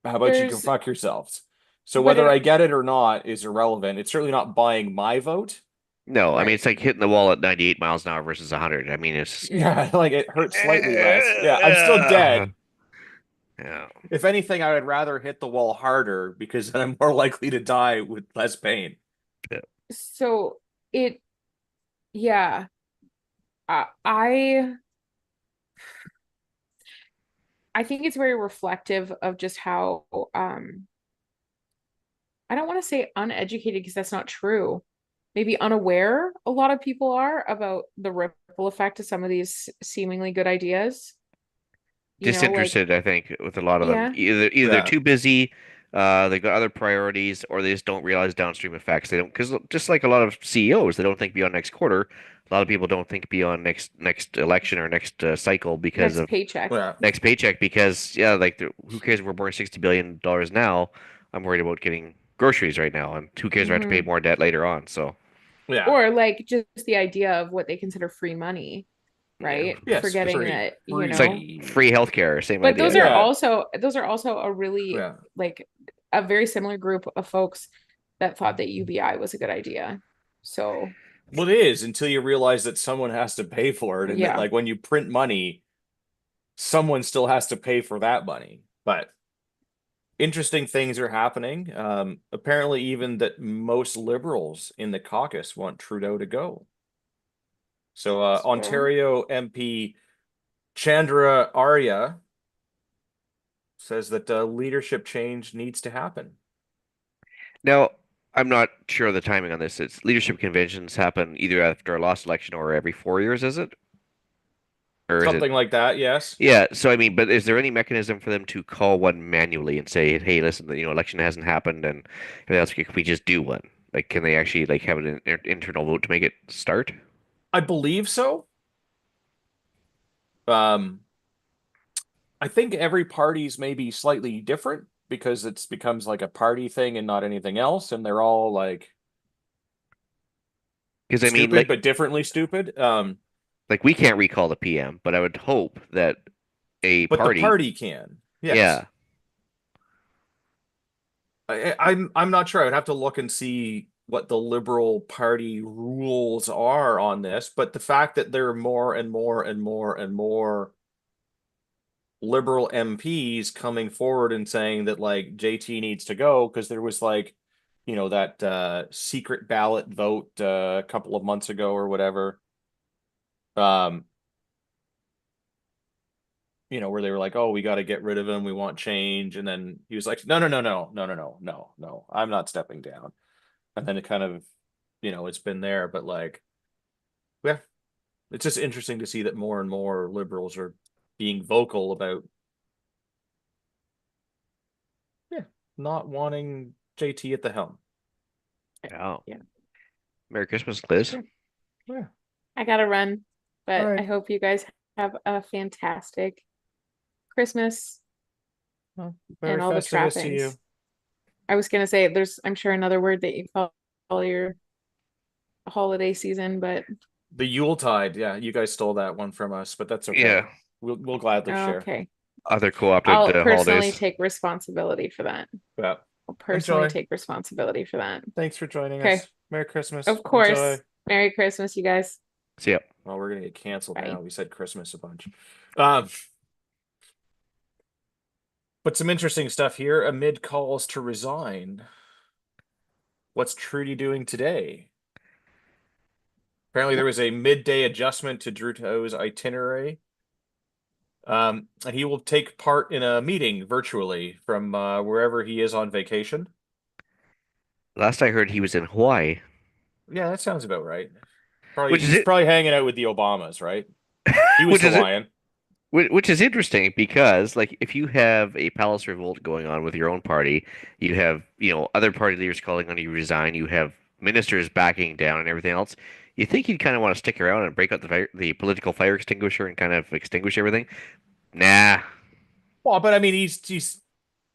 S1: how about you go
S3: There's,
S1: fuck yourselves? So
S3: but
S1: whether I
S3: it,
S1: get it or not is irrelevant. It's certainly not buying my vote.
S2: no, I mean
S3: right.
S2: it's like hitting the wall at 98 miles an hour versus 100. I mean it's
S3: Yeah.
S1: Yeah, like it hurts slightly less. Yeah, I'm still dead.
S2: yeah.
S1: If anything, I would rather hit the wall harder because then I'm more likely to die with less pain.
S3: So it, yeah. I I think it's very reflective of just how I don't want to say uneducated because that's not true. Maybe unaware a lot of people are about the ripple effect of some of these seemingly good ideas. Like,
S2: Disinterested, I think, with a lot of them.
S3: yeah.
S2: Either they're
S1: Yeah,
S2: too busy, they've got other priorities, or they just don't realize downstream effects. They don't, because just like a lot of CEOs, they don't think beyond next quarter. A lot of people don't think beyond next election or next cycle because
S3: Next
S2: of
S3: paycheck.
S1: yeah,
S2: next paycheck. Because yeah, like who cares if we're borrowing $60 billion now? I'm worried about getting groceries right now, and who cares if I have to pay
S3: Hmm.
S2: more debt later on? So
S1: yeah.
S3: Or like just the idea of what they consider free money,
S2: yeah,
S3: right?
S1: Yes,
S3: Forgetting
S1: free,
S3: that,
S2: it's like free healthcare, same
S3: but
S2: idea.
S3: those
S2: Yeah.
S3: are also a really
S1: yeah.
S3: like a very similar group of folks that thought that UBI was a good idea. So
S1: Well, it is until you realize that someone has to pay for it, and that
S3: Yeah.
S1: like when you print money, someone still has to pay for that money. But interesting things are happening. Apparently, even that most liberals in the caucus want Trudeau to go. So,
S3: That's fair.
S1: Ontario MP Chandra Arya says that leadership change needs to happen.
S2: Now, I'm not sure of the timing on this. It's leadership conventions happen either after a lost election or every 4 years, is it? Or is it?
S1: Something like that, yes.
S2: Yeah. So I mean, but is there any mechanism for them to call one manually and say, "Hey, listen, election hasn't happened, and everything else, can we just do one?" Like, can they actually like have an internal vote to make it start?
S1: I believe so. Um, I think every party's maybe slightly different because it's becomes like a party thing and not anything else, and they're all like
S2: Because I mean,
S1: stupid but differently stupid.
S2: like we can't recall the PM, but I would hope that a
S1: But the
S2: party,
S1: party can. Yes.
S2: yeah,
S1: I'm not sure. I would have to look and see what the Liberal Party rules are on this, but the fact that there are more and more and more and more Liberal MPs coming forward and saying that like JT needs to go because there was like, that secret ballot vote a couple of months ago or whatever. Um, where they were like, "Oh, we got to get rid of him. We want change." And then he was like, "No, no, no, no, no, no, no, no, no. I'm not stepping down." And then it kind of, it's been there, but like, yeah, it's just interesting to see that more and more liberals are being vocal about, yeah, not wanting JT at the helm.
S2: oh,
S3: Yeah.
S2: Merry Christmas, Liz.
S3: Yeah.
S1: Yeah.
S3: I gotta run, but
S1: All right.
S3: I hope you guys have a fantastic Christmas
S1: Well,
S3: and all the
S1: Festivus to you.
S3: trappings. I was gonna say I'm sure another word that you call your holiday season, but
S1: The Yuletide, yeah, you guys stole that one from us, but that's okay.
S2: Yeah,
S1: We'll gladly share.
S3: okay.
S2: other co-opted
S3: I'll personally
S2: holidays.
S3: take responsibility for that.
S1: Yeah.
S3: I'll personally
S1: Enjoy.
S3: take responsibility for that.
S1: Thanks for joining
S3: Okay.
S1: us. Merry Christmas.
S3: Of course.
S1: Enjoy.
S3: Merry Christmas, you guys.
S2: See ya.
S1: Well, we're gonna get canceled
S3: Bye.
S1: now. We said Christmas a bunch. But some interesting stuff here. Amid calls to resign, what's Trudy doing today? Apparently, there was a midday adjustment to Trudeau's itinerary. And he will take part in a meeting virtually from wherever he is on vacation.
S2: Last I heard, he was in Hawaii.
S1: Yeah, that sounds about right. Probably
S2: Which is
S1: he's
S2: it?
S1: probably hanging out with the Obamas, right? He was
S2: Which is it?
S1: Hawaiian.
S2: Which is interesting because, like, if you have a palace revolt going on with your own party, you have, other party leaders calling on you to resign, you have ministers backing down and everything else, you think you'd kind of want to stick around and break out the political fire extinguisher and kind of extinguish everything? Nah.
S1: Well, but I mean, he's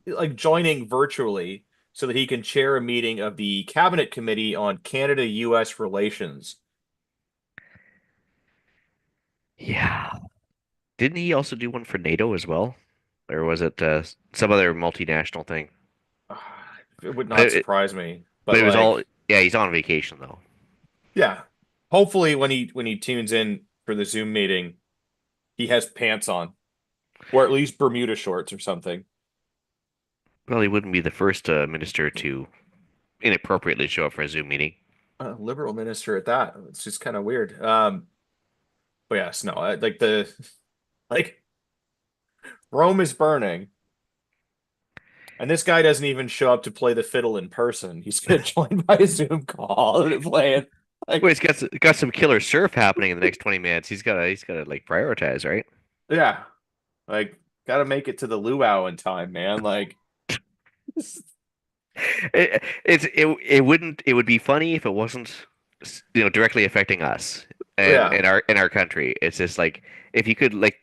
S1: like joining virtually so that he can chair a meeting of the Cabinet Committee on Canada-U.S. relations.
S2: Yeah. Didn't he also do one for NATO as well? Or was it some other multinational thing?
S1: It would
S2: But
S1: not surprise me,
S2: but
S1: but
S2: it was all,
S1: like,
S2: yeah, he's on vacation though.
S1: yeah. Hopefully, when he tunes in for the Zoom meeting, he has pants on, or at least Bermuda shorts or something.
S2: Well, he wouldn't be the first minister to inappropriately show up for a Zoom meeting.
S1: Liberal minister at that. It's just kind of weird. But yes, no, like like Rome is burning, and this guy doesn't even show up to play the fiddle in person. He's gonna join by a Zoom call and play it.
S2: Well,
S1: Like,
S2: got some killer surf happening in the next 20 minutes. He's gotta like prioritize, right?
S1: yeah, like gotta make it to the luau in time, man. Like,
S2: It would be funny if it wasn't directly affecting us and
S1: yeah,
S2: in our country. It's just like if you could like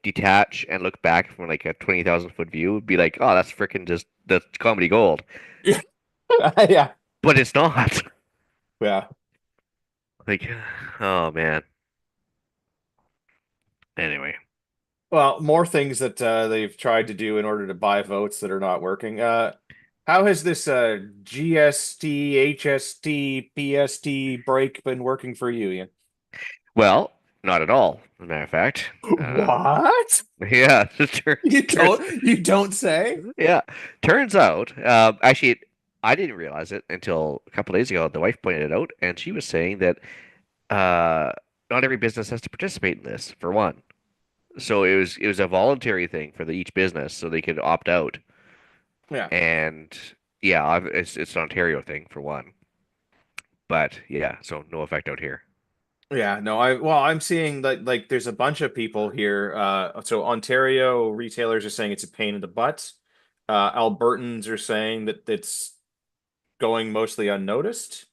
S2: detach and look back from like a 20,000 foot view, it'd be like, oh, that's freaking just that's comedy gold.
S1: yeah, yeah,
S2: But it's not.
S1: yeah.
S2: Like, oh man. Anyway,
S1: Well, more things that they've tried to do in order to buy votes that are not working. How has this GST, HST, PST break been working for you, Ian?
S2: Well, not at all, as a matter of fact.
S1: What?
S2: Yeah,
S1: You don't say?
S2: yeah, turns out, actually, I didn't realize it until a couple days ago. The wife pointed it out, and she was saying that uh, not every business has to participate in this, for one. So it was a voluntary thing for each business, so they could opt out.
S1: Yeah.
S2: And yeah, it's an Ontario thing for one. But yeah, so no effect out here.
S1: Yeah, no, I'm seeing like there's a bunch of people here. So Ontario retailers are saying it's a pain in the butt. Albertans are saying that it's going mostly unnoticed.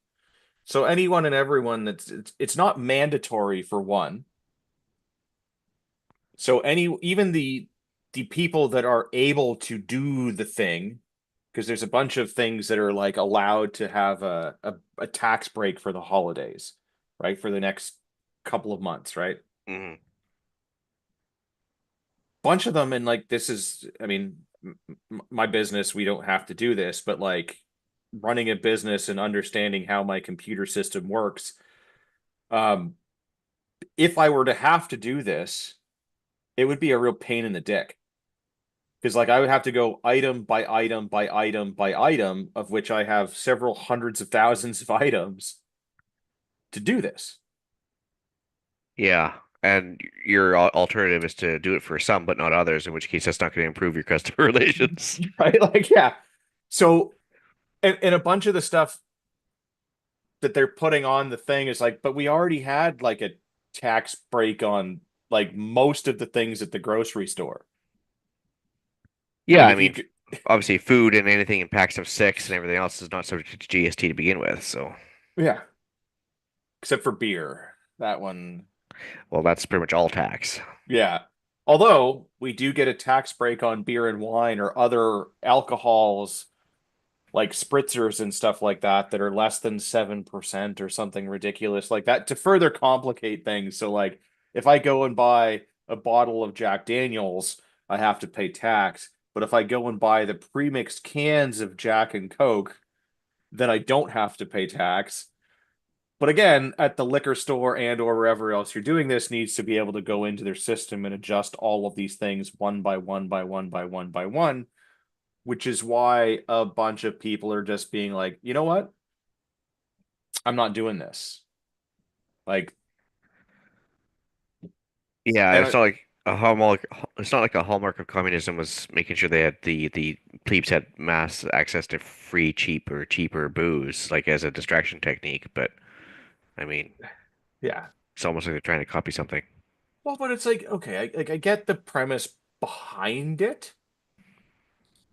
S1: So anyone and everyone it's not mandatory for one. So even the people that are able to do the thing, because there's a bunch of things that are like allowed to have a tax break for the holidays, right? For the next couple of months, right?
S2: Hmm.
S1: Bunch of them, and like this is, I mean, my business, we don't have to do this, but like running a business and understanding how my computer system works, um, if I were to have to do this, it would be a real pain in the dick. Because like I would have to go item by item by item by item, of which I have several hundreds of thousands of items to do this.
S2: Yeah, and your alternative is to do it for some but not others, in which case that's not going to improve your customer relations.
S1: Right? Like, yeah. So, and a bunch of the stuff that they're putting on the thing is like, but we already had like a tax break on like most of the things at the grocery store.
S2: Yeah,
S1: Like
S2: I
S1: if you
S2: mean, obviously food and anything in packs of six and everything else is not subject to GST to begin with, so
S1: yeah, except for beer. That one,
S2: well, that's pretty much all tax.
S1: yeah. Although we do get a tax break on beer and wine or other alcohols like spritzers and stuff like that are less than 7% or something ridiculous like that to further complicate things. So like if I go and buy a bottle of Jack Daniels, I have to pay tax. But if I go and buy the pre-mixed cans of Jack and Coke, then I don't have to pay tax. But again, at the liquor store and or wherever else you're doing this needs to be able to go into their system and adjust all of these things one by one by one by one by one, which is why a bunch of people are just being like, you know what? I'm not doing this. Like,
S2: Yeah,
S1: and
S2: it's not like a hallmark. It's not like a hallmark of communism was making sure they had the plebes had mass access to free, cheaper booze, like as a distraction technique. But I mean,
S1: yeah.
S2: it's almost like they're trying to copy something.
S1: Well, but it's like, okay, I get the premise behind it,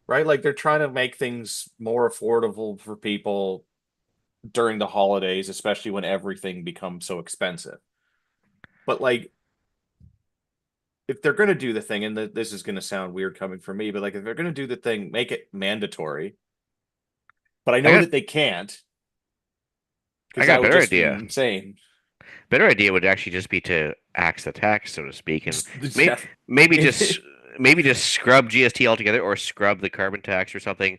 S1: right? Like they're trying to make things more affordable for people during the holidays, especially when everything becomes so expensive. But like, if they're going to do the thing, and this is going to sound weird coming from me, but like, if they're going to do the thing, make it mandatory. But I
S2: I
S1: know
S2: got
S1: that they can't
S2: I
S1: because
S2: got
S1: that
S2: a
S1: would
S2: better
S1: just be
S2: idea.
S1: insane.
S2: Better idea would actually just be to axe the tax, so to speak, and
S1: Just,
S2: may,
S1: yeah.
S2: maybe just maybe just scrub GST altogether, or scrub the carbon tax or something.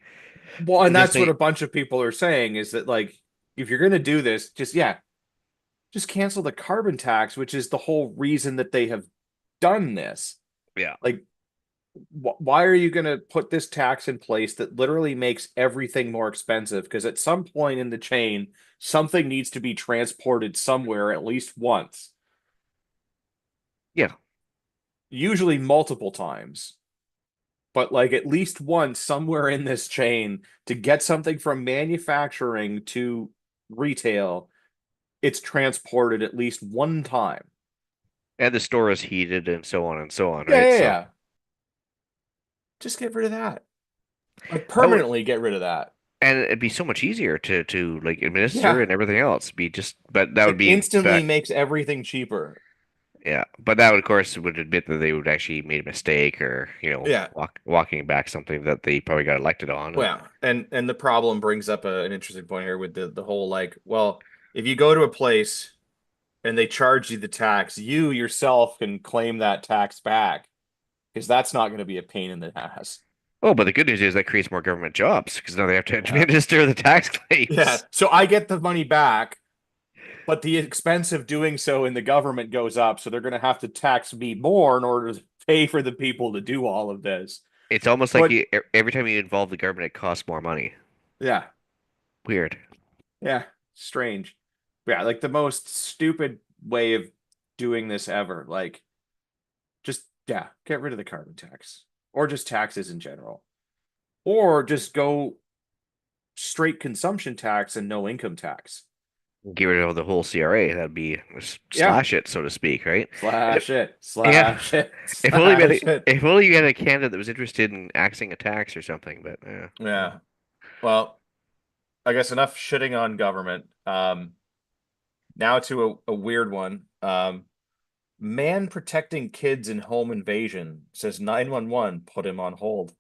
S1: Well, and
S2: Just
S1: that's what
S2: say,
S1: a bunch of people are saying is that like if you're gonna do this, just cancel the carbon tax, which is the whole reason that they have done this.
S2: yeah,
S1: Like, why are you gonna put this tax in place that literally makes everything more expensive? Because at some point in the chain, something needs to be transported somewhere at least once,
S2: yeah.
S1: usually multiple times. But like at least once somewhere in this chain to get something from manufacturing to retail, it's transported at least one time.
S2: And the store is heated and so on,
S1: Yeah,
S2: right?
S1: yeah,
S2: So
S1: yeah. Just get rid of that. Like
S2: that would,
S1: permanently get rid of that.
S2: and it'd be so much easier to like administer
S1: Yeah.
S2: and everything else. Be just, but that would
S1: It
S2: be
S1: instantly
S2: back.
S1: makes everything cheaper.
S2: Yeah, but that would, of course, would admit that they would actually made a mistake, or
S1: Yeah.
S2: walking back something that they probably got elected on. And
S1: Well, and the problem brings up an interesting point here with the whole like, well, if you go to a place and they charge you the tax, you yourself can claim that tax back because that's not going to be a pain in the ass.
S2: Oh, but the good news is that creates more government jobs because now they have to
S1: Yeah.
S2: administer the tax
S1: Yeah.
S2: claims.
S1: So I get the money back, but the expense of doing so in the government goes up. So they're going to have to tax me more in order to pay for the people to do all of this.
S2: It's almost like
S1: But
S2: every time you involve the government, it costs more money.
S1: yeah,
S2: Weird.
S1: yeah, strange. Yeah, like the most stupid way of doing this ever. Like, just, yeah, get rid of the carbon tax or just taxes in general, or just go straight consumption tax and no income tax.
S2: Get rid of the whole CRA. That'd be
S1: Yeah,
S2: slash it, so to speak, right?
S1: slash it,
S2: Yeah.
S1: slash it,
S2: If only we had
S1: slash it.
S2: if only you had a candidate that was interested in axing a tax or something, but yeah.
S1: Yeah. Well, I guess enough shitting on government. Now to a weird one. Man protecting kids in home invasion says 911 put him on hold.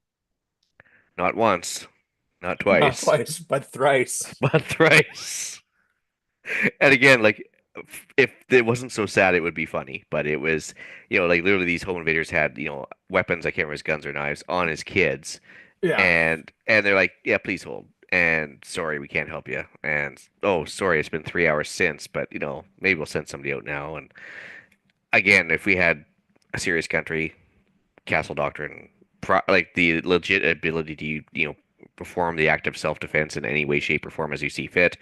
S2: Not once, not
S1: Not
S2: twice,
S1: twice, but thrice.
S2: but thrice. And again, like if it wasn't so sad, it would be funny. But it was, like literally these home invaders had, weapons, I can't remember his guns or knives, on his kids,
S1: Yeah.
S2: and they're like, yeah, please hold. And sorry, we can't help you. And oh, sorry, it's been 3 hours since, but maybe we'll send somebody out now. And again, if we had a serious country, castle doctrine, like the legit ability to, perform the act of self-defense in any way, shape, or form as you see fit,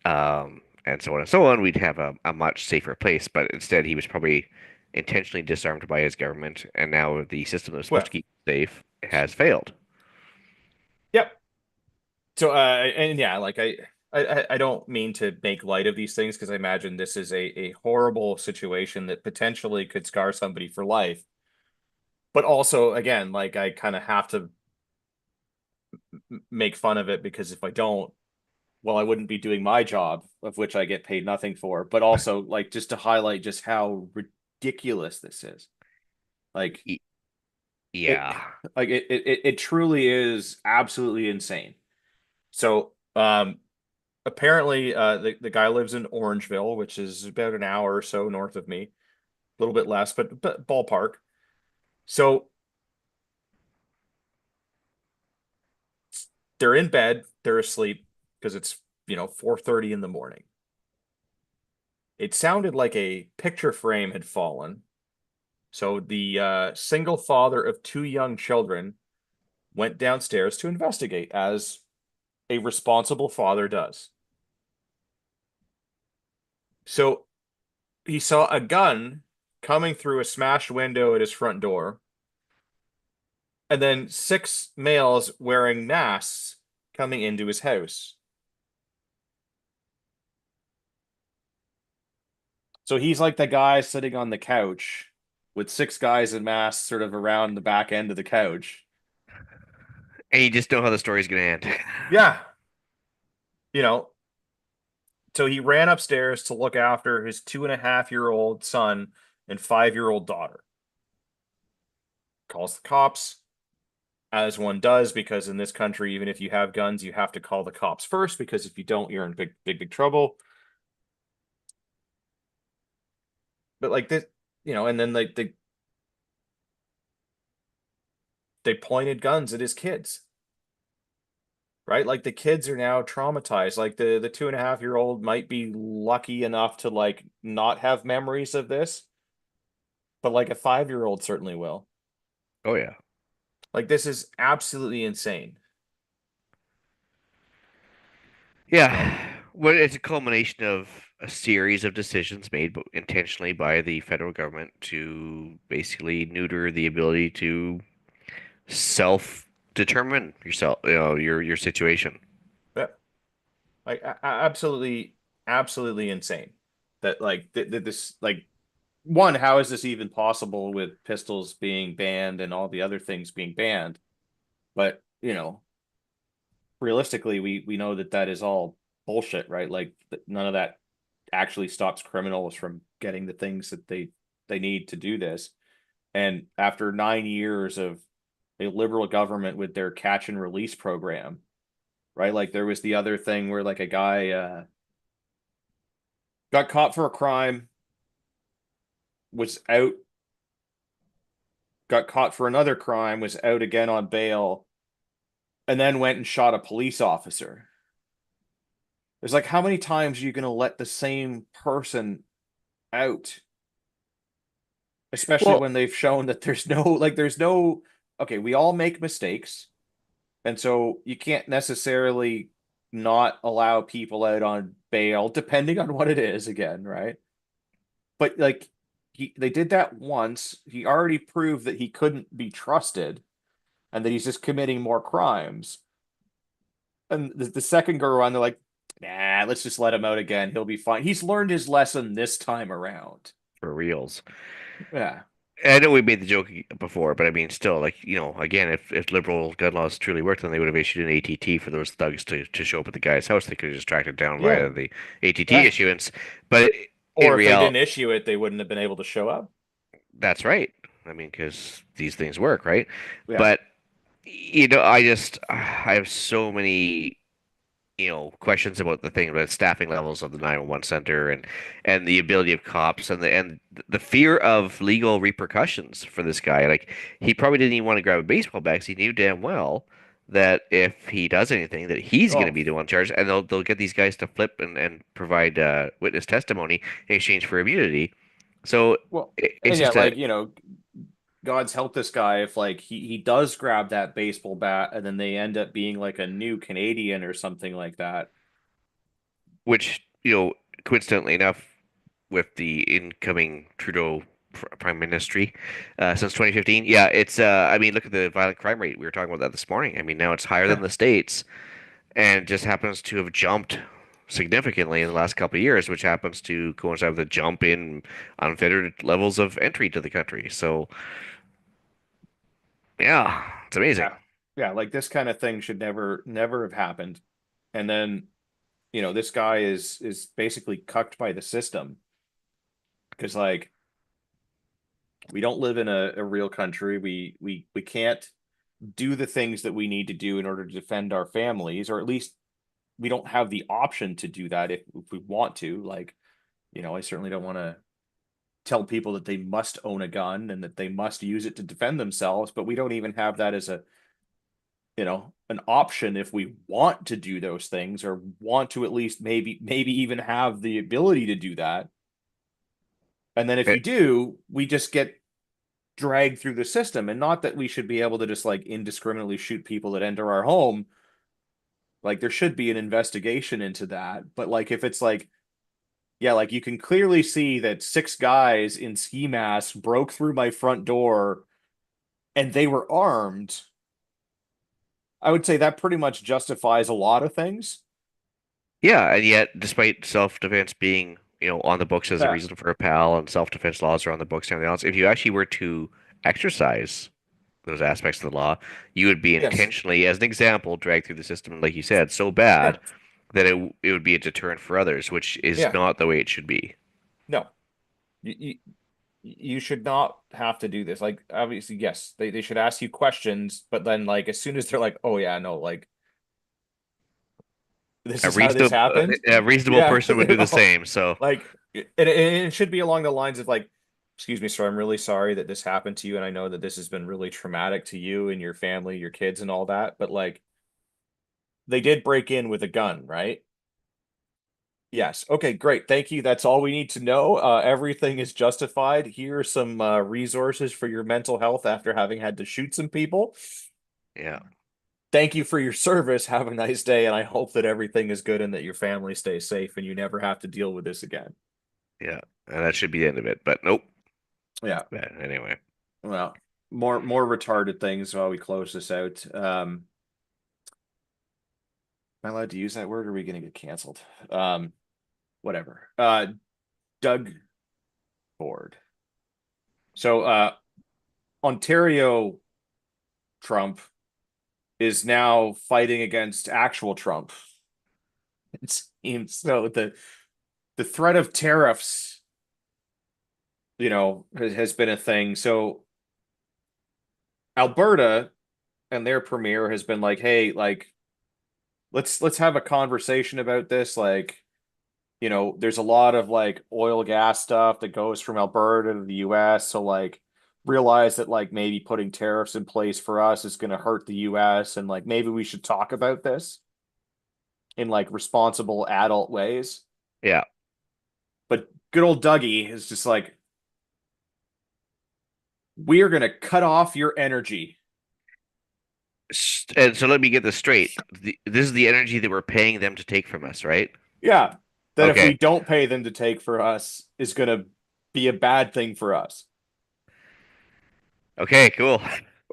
S2: and so on and so on, we'd have a much safer place. But instead, he was probably intentionally disarmed by his government, and now the system that was supposed
S1: Well,
S2: to keep safe has failed.
S1: yep. So, and yeah, like I don't mean to make light of these things because I imagine this is a horrible situation that potentially could scar somebody for life. But also, again, like I kind of have to make fun of it because if I don't, well, I wouldn't be doing my job, of which I get paid nothing for. But also, like, just to highlight just how ridiculous this is. Like
S2: Y-
S1: it,
S2: Yeah.
S1: it truly is absolutely insane. So, apparently, the guy lives in Orangeville, which is about an hour or so north of me, a little bit less, but ballpark. So they're in bed, they're asleep because it's 4:30 in the morning. It sounded like a picture frame had fallen. So the single father of two young children went downstairs to investigate, as a responsible father does. So he saw a gun coming through a smashed window at his front door, and then six males wearing masks coming into his house. So he's like the guy sitting on the couch with six guys in masks sort of around the back end of the couch.
S2: And you just know how the story's gonna end.
S1: Yeah. You know, so he ran upstairs to look after his 2.5-year-old son and 5-year-old daughter. Calls the cops, as one does, because in this country, even if you have guns, you have to call the cops first, because if you don't, you're in big trouble. But like this, and then like they pointed guns at his kids, right? Like the kids are now traumatized. Like the 2.5-year-old might be lucky enough to like not have memories of this, but like a 5-year-old certainly will.
S2: Oh yeah.
S1: Like this is absolutely insane. You know,
S2: Yeah. Well, it's a culmination of a series of decisions made intentionally by the federal government to basically neuter the ability to self-determine yourself, your situation.
S1: yeah, like absolutely, absolutely insane. That like this like one, how is this even possible with pistols being banned and all the other things being banned? But realistically, we know that that is all bullshit, right? Like none of that actually stops criminals from getting the things that they need to do this. And after 9 years of a liberal government with their catch and release program, right? Like there was the other thing where like a guy got caught for a crime, was out, got caught for another crime, was out again on bail, and then went and shot a police officer. It's like, how many times are you going to let the same person out? Especially
S2: Well,
S1: when they've shown that there's no, okay, we all make mistakes. And so you can't necessarily not allow people out on bail, depending on what it is again, right? But like they did that once. He already proved that he couldn't be trusted and that he's just committing more crimes. And the second go around, they're like, nah, let's just let him out again. He'll be fine. He's learned his lesson this time around.
S2: for reals.
S1: Yeah.
S2: I know we made the joke before, but I mean, still, like, again, if liberal gun laws truly worked, then they would have issued an ATT for those thugs to show up at the guy's house. They could have just tracked it down
S1: Yeah.
S2: via the ATT
S1: Yeah.
S2: issuance. But in
S1: Or if they
S2: reality,
S1: didn't issue it, they wouldn't have been able to show up.
S2: that's right. I mean, because these things work, right?
S1: Yeah.
S2: But I have so many questions about the thing about staffing levels of the 911 center and the ability of cops and the fear of legal repercussions for this guy. Like, he probably didn't even want to grab a baseball bat 'cause he knew damn well that if he does anything, that he's going to
S1: Oh,
S2: be the one charged, and they'll get these guys to flip and provide witness testimony in exchange for immunity. So
S1: well,
S2: it's
S1: and yeah,
S2: just a
S1: like, God's help this guy if like he does grab that baseball bat and then they end up being like a new Canadian or something like that.
S2: which coincidentally enough, with the incoming Trudeau prime ministry since 2015. Yeah, it's I mean, look at the violent crime rate. We were talking about that this morning. I mean, now it's higher than
S1: Yeah.
S2: the States, and just happens to have jumped significantly in the last couple of years, which happens to coincide with a jump in unfettered levels of entry to the country. So, yeah, it's amazing.
S1: Yeah. Yeah, like this kind of thing should never have happened. And then, this guy is basically cucked by the system because like we don't live in a real country. We can't do the things that we need to do in order to defend our families, or at least we don't have the option to do that if we want to. Like, I certainly don't want to tell people that they must own a gun and that they must use it to defend themselves, but we don't even have that as an option if we want to do those things or want to at least maybe even have the ability to do that. And then if
S2: Eh,
S1: you do, we just get dragged through the system. And not that we should be able to just like indiscriminately shoot people that enter our home. Like there should be an investigation into that. But like if it's like, yeah, like you can clearly see that 6 guys in ski masks broke through my front door and they were armed. I would say that pretty much justifies a lot of things.
S2: Yeah, and yet, despite self-defense being, on the books as a
S1: Yeah.
S2: reason for a PAL and self-defense laws are on the books and everything else, if you actually were to exercise those aspects of the law, you would be
S1: Yes.
S2: intentionally, as an example, dragged through the system, like you said, so
S1: Yeah.
S2: bad that it would be a deterrent for others, which is
S1: Yeah.
S2: not the way it should be.
S1: No. You should not have to do this. Like obviously, yes, they should ask you questions, but then like as soon as they're like, oh yeah, no, like this
S2: A
S1: is how this
S2: reasonable
S1: happened.
S2: a reasonable
S1: Yeah.
S2: person would do the same. So,
S1: Like it should be along the lines of like, excuse me, sir, I'm really sorry that this happened to you, and I know that this has been really traumatic to you and your family, your kids, and all that. But like, they did break in with a gun, right? Yes. Okay, great. Thank you. That's all we need to know. Everything is justified. Here are some resources for your mental health after having had to shoot some people.
S2: yeah,
S1: Thank you for your service. Have a nice day, and I hope that everything is good and that your family stays safe and you never have to deal with this again.
S2: yeah, and that should be the end of it. But nope.
S1: Yeah.
S2: But anyway,
S1: Well, more retarded things while we close this out. Am I allowed to use that word or are we gonna get canceled? Whatever. Doug Ford. So Ontario Trump is now fighting against actual Trump. It seems so the threat of tariffs, has been a thing. So Alberta and their premier has been like, hey, like let's have a conversation about this. Like, there's a lot of like oil gas stuff that goes from Alberta to the US. So like realize that like maybe putting tariffs in place for us is going to hurt the US, and like maybe we should talk about this in like responsible adult ways.
S2: Yeah.
S1: But good old Dougie is just like, we are going to cut off your energy.
S2: And so let me get this straight. This is the energy that we're paying them to take from us, right?
S1: Yeah. That if we
S2: Okay.
S1: don't pay them to take for us is going to be a bad thing for us.
S2: Okay, cool.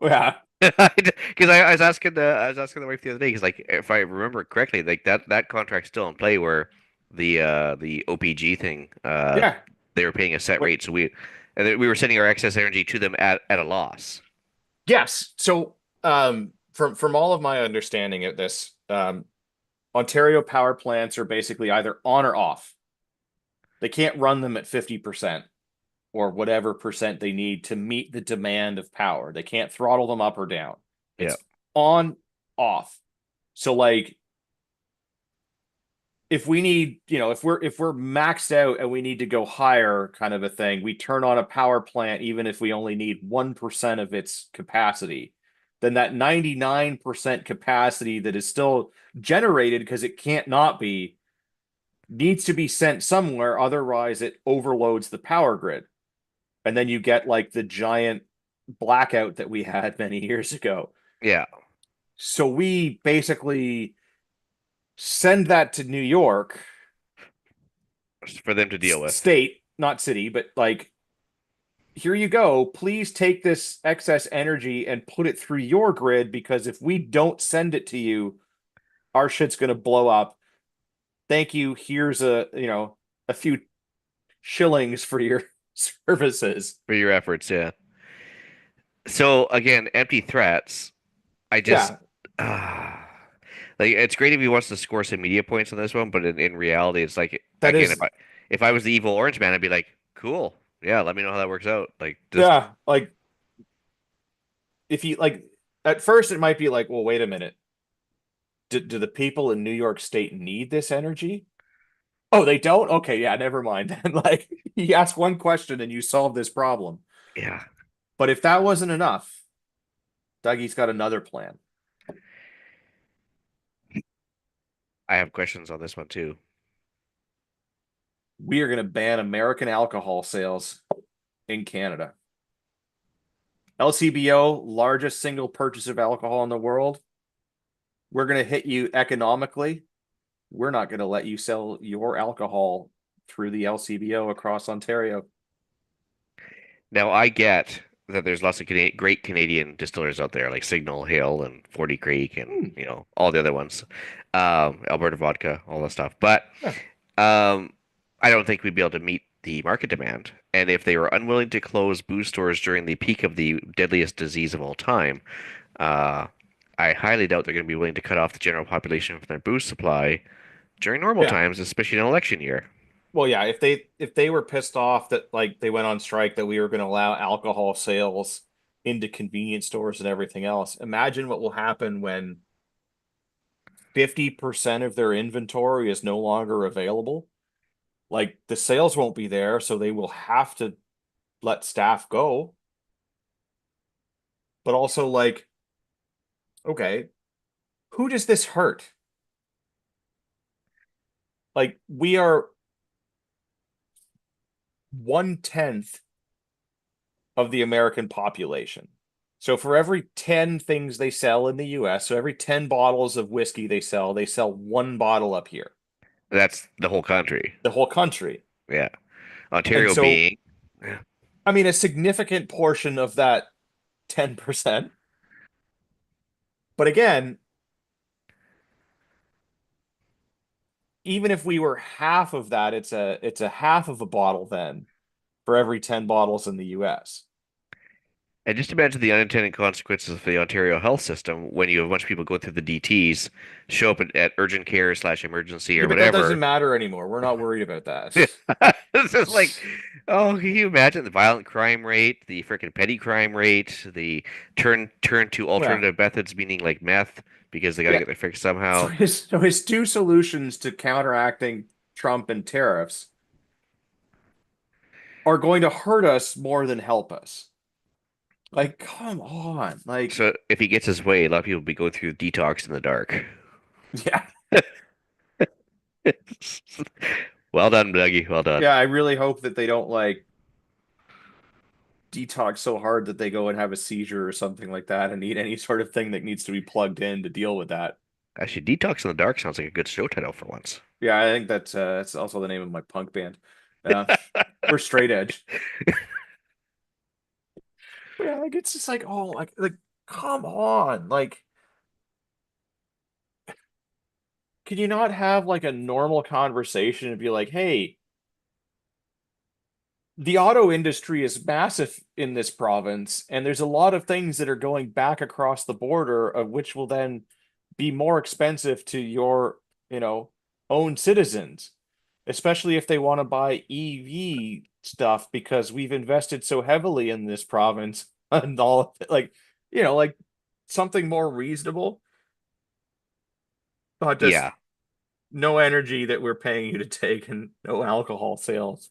S1: Yeah.
S2: Because I was asking the wife the other day, because like if I remember correctly, like that contract's still in play where the OPG thing,
S1: Yeah.
S2: they were paying a set
S1: Wait.
S2: rate, so and then we were sending our excess energy to them at a loss.
S1: Yes. So, from all of my understanding of this, Ontario power plants are basically either on or off. They can't run them at 50% or whatever percent they need to meet the demand of power. They can't throttle them up or down.
S2: Yeah.
S1: It's on, off. So like if we need, if we're maxed out and we need to go higher kind of a thing, we turn on a power plant even if we only need 1% of its capacity. Then that 99% capacity that is still generated because it can't not be needs to be sent somewhere, otherwise it overloads the power grid. And then you get like the giant blackout that we had many years ago.
S2: Yeah.
S1: So we basically send that to New York
S2: For them to deal with.
S1: state, not city, but like, here you go. Please take this excess energy and put it through your grid, because if we don't send it to you, our shit's going to blow up. Thank you. Here's a few shillings for your services.
S2: For your efforts, yeah. So again, empty threats. I just
S1: Yeah,
S2: like it's great if he wants to score some media points on this one, but in reality, it's like
S1: that
S2: again,
S1: is,
S2: if I was the evil orange man, I'd be like, cool, yeah, let me know how that works out. Like just
S1: yeah. Like, if you like, at first it might be like, well, wait a minute. Do the people in New York State need this energy? Oh, they don't? Okay, yeah, never mind. Then like, you ask one question and you solve this problem.
S2: yeah,
S1: But if that wasn't enough, Dougie's got another plan.
S2: I have questions on this one too.
S1: We are going to ban American alcohol sales in Canada. LCBO, largest single purchase of alcohol in the world. We're going to hit you economically. We're not going to let you sell your alcohol through the LCBO across Ontario.
S2: Now I get that there's lots of great Canadian distillers out there, like Signal Hill and 40 Creek, and
S1: Hmm.
S2: all the other ones, Alberta Vodka, all that stuff. But
S1: Yeah.
S2: Um, I don't think we'd be able to meet the market demand. And if they were unwilling to close booze stores during the peak of the deadliest disease of all time, uh, I highly doubt they're going to be willing to cut off the general population from their booze supply during normal
S1: Yeah.
S2: times, especially in an election year.
S1: Well, yeah, if they were pissed off that like they went on strike that we were going to allow alcohol sales into convenience stores and everything else, imagine what will happen when 50% of their inventory is no longer available. Like the sales won't be there, so they will have to let staff go. But also like, okay, who does this hurt? Like we are 1/10 of the American population. So for every 10 things they sell in the US, so every 10 bottles of whiskey they sell one bottle up here,
S2: That's the whole country.
S1: the whole country.
S2: Yeah.
S1: And
S2: Ontario
S1: so,
S2: being, yeah.
S1: I mean, a significant portion of that 10%. But again, even if we were half of that, it's a half of a bottle then for every 10 bottles in the US.
S2: And just imagine the unintended consequences of the Ontario health system when you have a bunch of people go through the DTs, show up at urgent care slash emergency
S1: Yeah,
S2: or
S1: but that
S2: whatever.
S1: doesn't matter anymore. We're not worried about that.
S2: It's just like, oh, can you imagine the violent crime rate, the freaking petty crime rate, the turn to
S1: Yeah.
S2: alternative methods, meaning like meth, because they got to
S1: Yeah.
S2: get their fix
S1: So
S2: somehow.
S1: his two solutions to counteracting Trump and tariffs are going to hurt us more than help us. Like, come on. Like,
S2: So if he gets his way, a lot of people will be going through detox in the dark.
S1: yeah.
S2: Well done, Dougie. Well done.
S1: Yeah, I really hope that they don't like detox so hard that they go and have a seizure or something like that and need any sort of thing that needs to be plugged in to deal with that.
S2: Actually, Detox in the Dark sounds like a good show title for once.
S1: Yeah, I think that's also the name of my punk band. We're straight edge. But yeah, like it's just like, oh, like come on. Like, can you not have like a normal conversation and be like, hey, the auto industry is massive in this province, and there's a lot of things that are going back across the border, of which will then be more expensive to your, own citizens, especially if they want to buy EV stuff because we've invested so heavily in this province and all of it. Like something more reasonable, not just
S2: Yeah.
S1: no energy that we're paying you to take and no alcohol sales,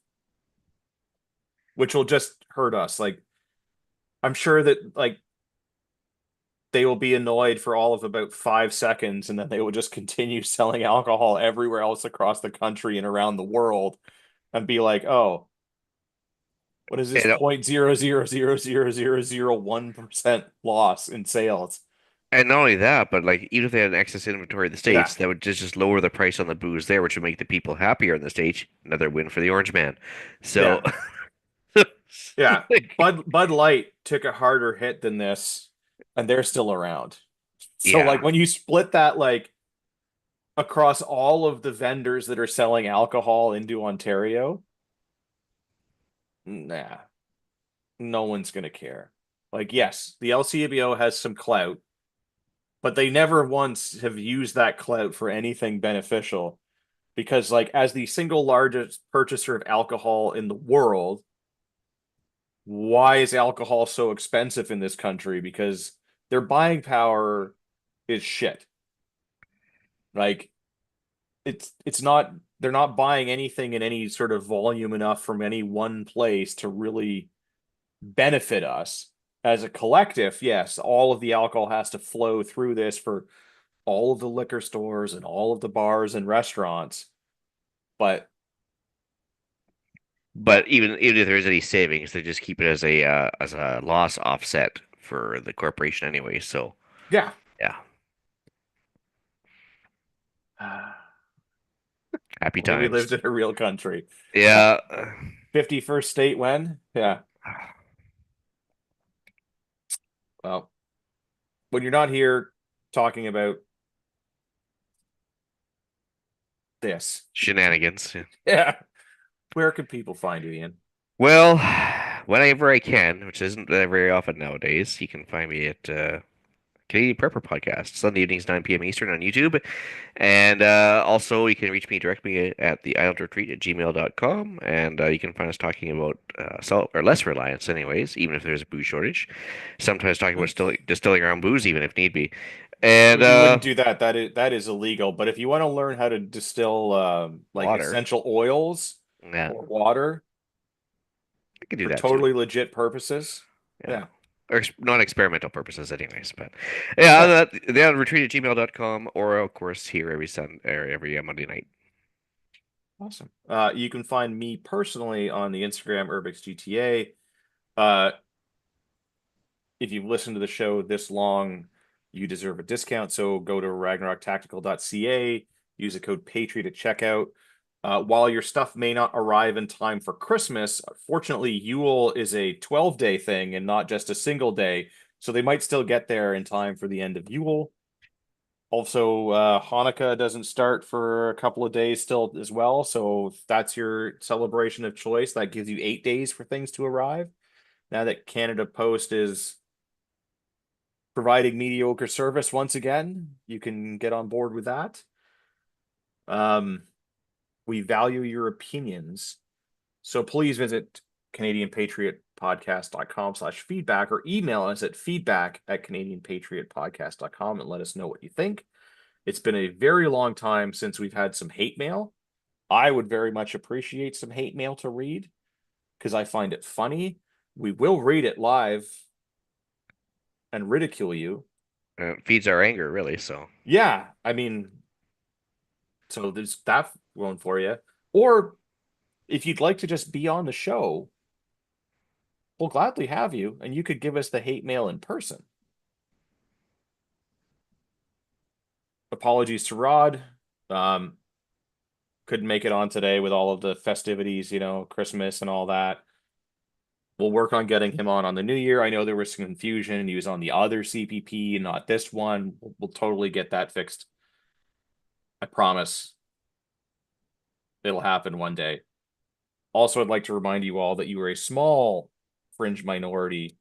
S1: which will just hurt us. Like, I'm sure that like they will be annoyed for all of about 5 seconds, and then they will just continue selling alcohol everywhere else across the country and around the world, and be like, "Oh, what is this
S2: And,
S1: 0.0000001% loss in sales?"
S2: and not only that, but like even if they had an excess inventory in the
S1: Yeah,
S2: States, that would just lower the price on the booze there, which would make the people happier in the States. Another win for the Orange Man. So,
S1: yeah, yeah. Bud Light took a harder hit than this, and they're still around. So like
S2: yeah.
S1: when you split that like across all of the vendors that are selling alcohol into Ontario, nah, no one's gonna care. Like, yes, the LCBO has some clout, but they never once have used that clout for anything beneficial. Because, like, as the single largest purchaser of alcohol in the world, why is alcohol so expensive in this country? Because their buying power is shit. Like, it's not, they're not buying anything in any sort of volume enough from any one place to really benefit us as a collective. Yes, all of the alcohol has to flow through this for all of the liquor stores and all of the bars and restaurants, but
S2: But even if there is any savings, they just keep it as a loss offset for the corporation anyway. So
S1: yeah.
S2: yeah, happy
S1: Only we
S2: times.
S1: lived in a real country.
S2: Yeah.
S1: 51st state when? Yeah. Well, when you're not here talking about this,
S2: Shenanigans.
S1: yeah, where can people find you, Ian?
S2: Well, whenever I can, which isn't very often nowadays, you can find me at Canadian Prepper Podcast, Sunday evenings, 9 p.m. Eastern on YouTube. And also, you can reach me directly at the Island Retreat at gmail.com. And you can find us talking about salt or less reliance, anyways, even if there's a booze shortage. Sometimes talking about distilling our own booze, even if need be. And
S1: We wouldn't do that. That is illegal. But if you want to learn how to distill like
S2: water.
S1: essential oils
S2: Yeah,
S1: or water
S2: I can do
S1: for
S2: that too.
S1: totally legit purposes,
S2: Yeah.
S1: yeah,
S2: Or non-experimental purposes, anyways. But yeah,
S1: yeah,
S2: the retreat at gmail.com, or of course here every Sunday or every Monday night.
S1: awesome. You can find me personally on the Instagram UrbexGTA. Uh, if you've listened to the show this long, you deserve a discount. So go to ragnaroktactical.ca, use the code Patriot at checkout. While your stuff may not arrive in time for Christmas, fortunately, Yule is a 12-day thing and not just a single day. So they might still get there in time for the end of Yule. Also, Hanukkah doesn't start for a couple of days still as well. So if that's your celebration of choice, that gives you 8 days for things to arrive. Now that Canada Post is providing mediocre service once again, you can get on board with that. We value your opinions, so please visit CanadianPatriotPodcast.com/feedback or email us at feedback@CanadianPatriotPodcast.com and let us know what you think. It's been a very long time since we've had some hate mail. I would very much appreciate some hate mail to read because I find it funny. We will read it live and ridicule you.
S2: Feeds our anger, really. So
S1: Yeah, I mean, so there's that going for you. Or if you'd like to just be on the show, we'll gladly have you, and you could give us the hate mail in person. Apologies to Rod. Couldn't make it on today with all of the festivities, Christmas and all that. We'll work on getting him on the new year. I know there was some confusion. He was on the other CPP, not this one. We'll totally get that fixed. I promise. It'll happen one day. Also, I'd like to remind you all that you are a small fringe minority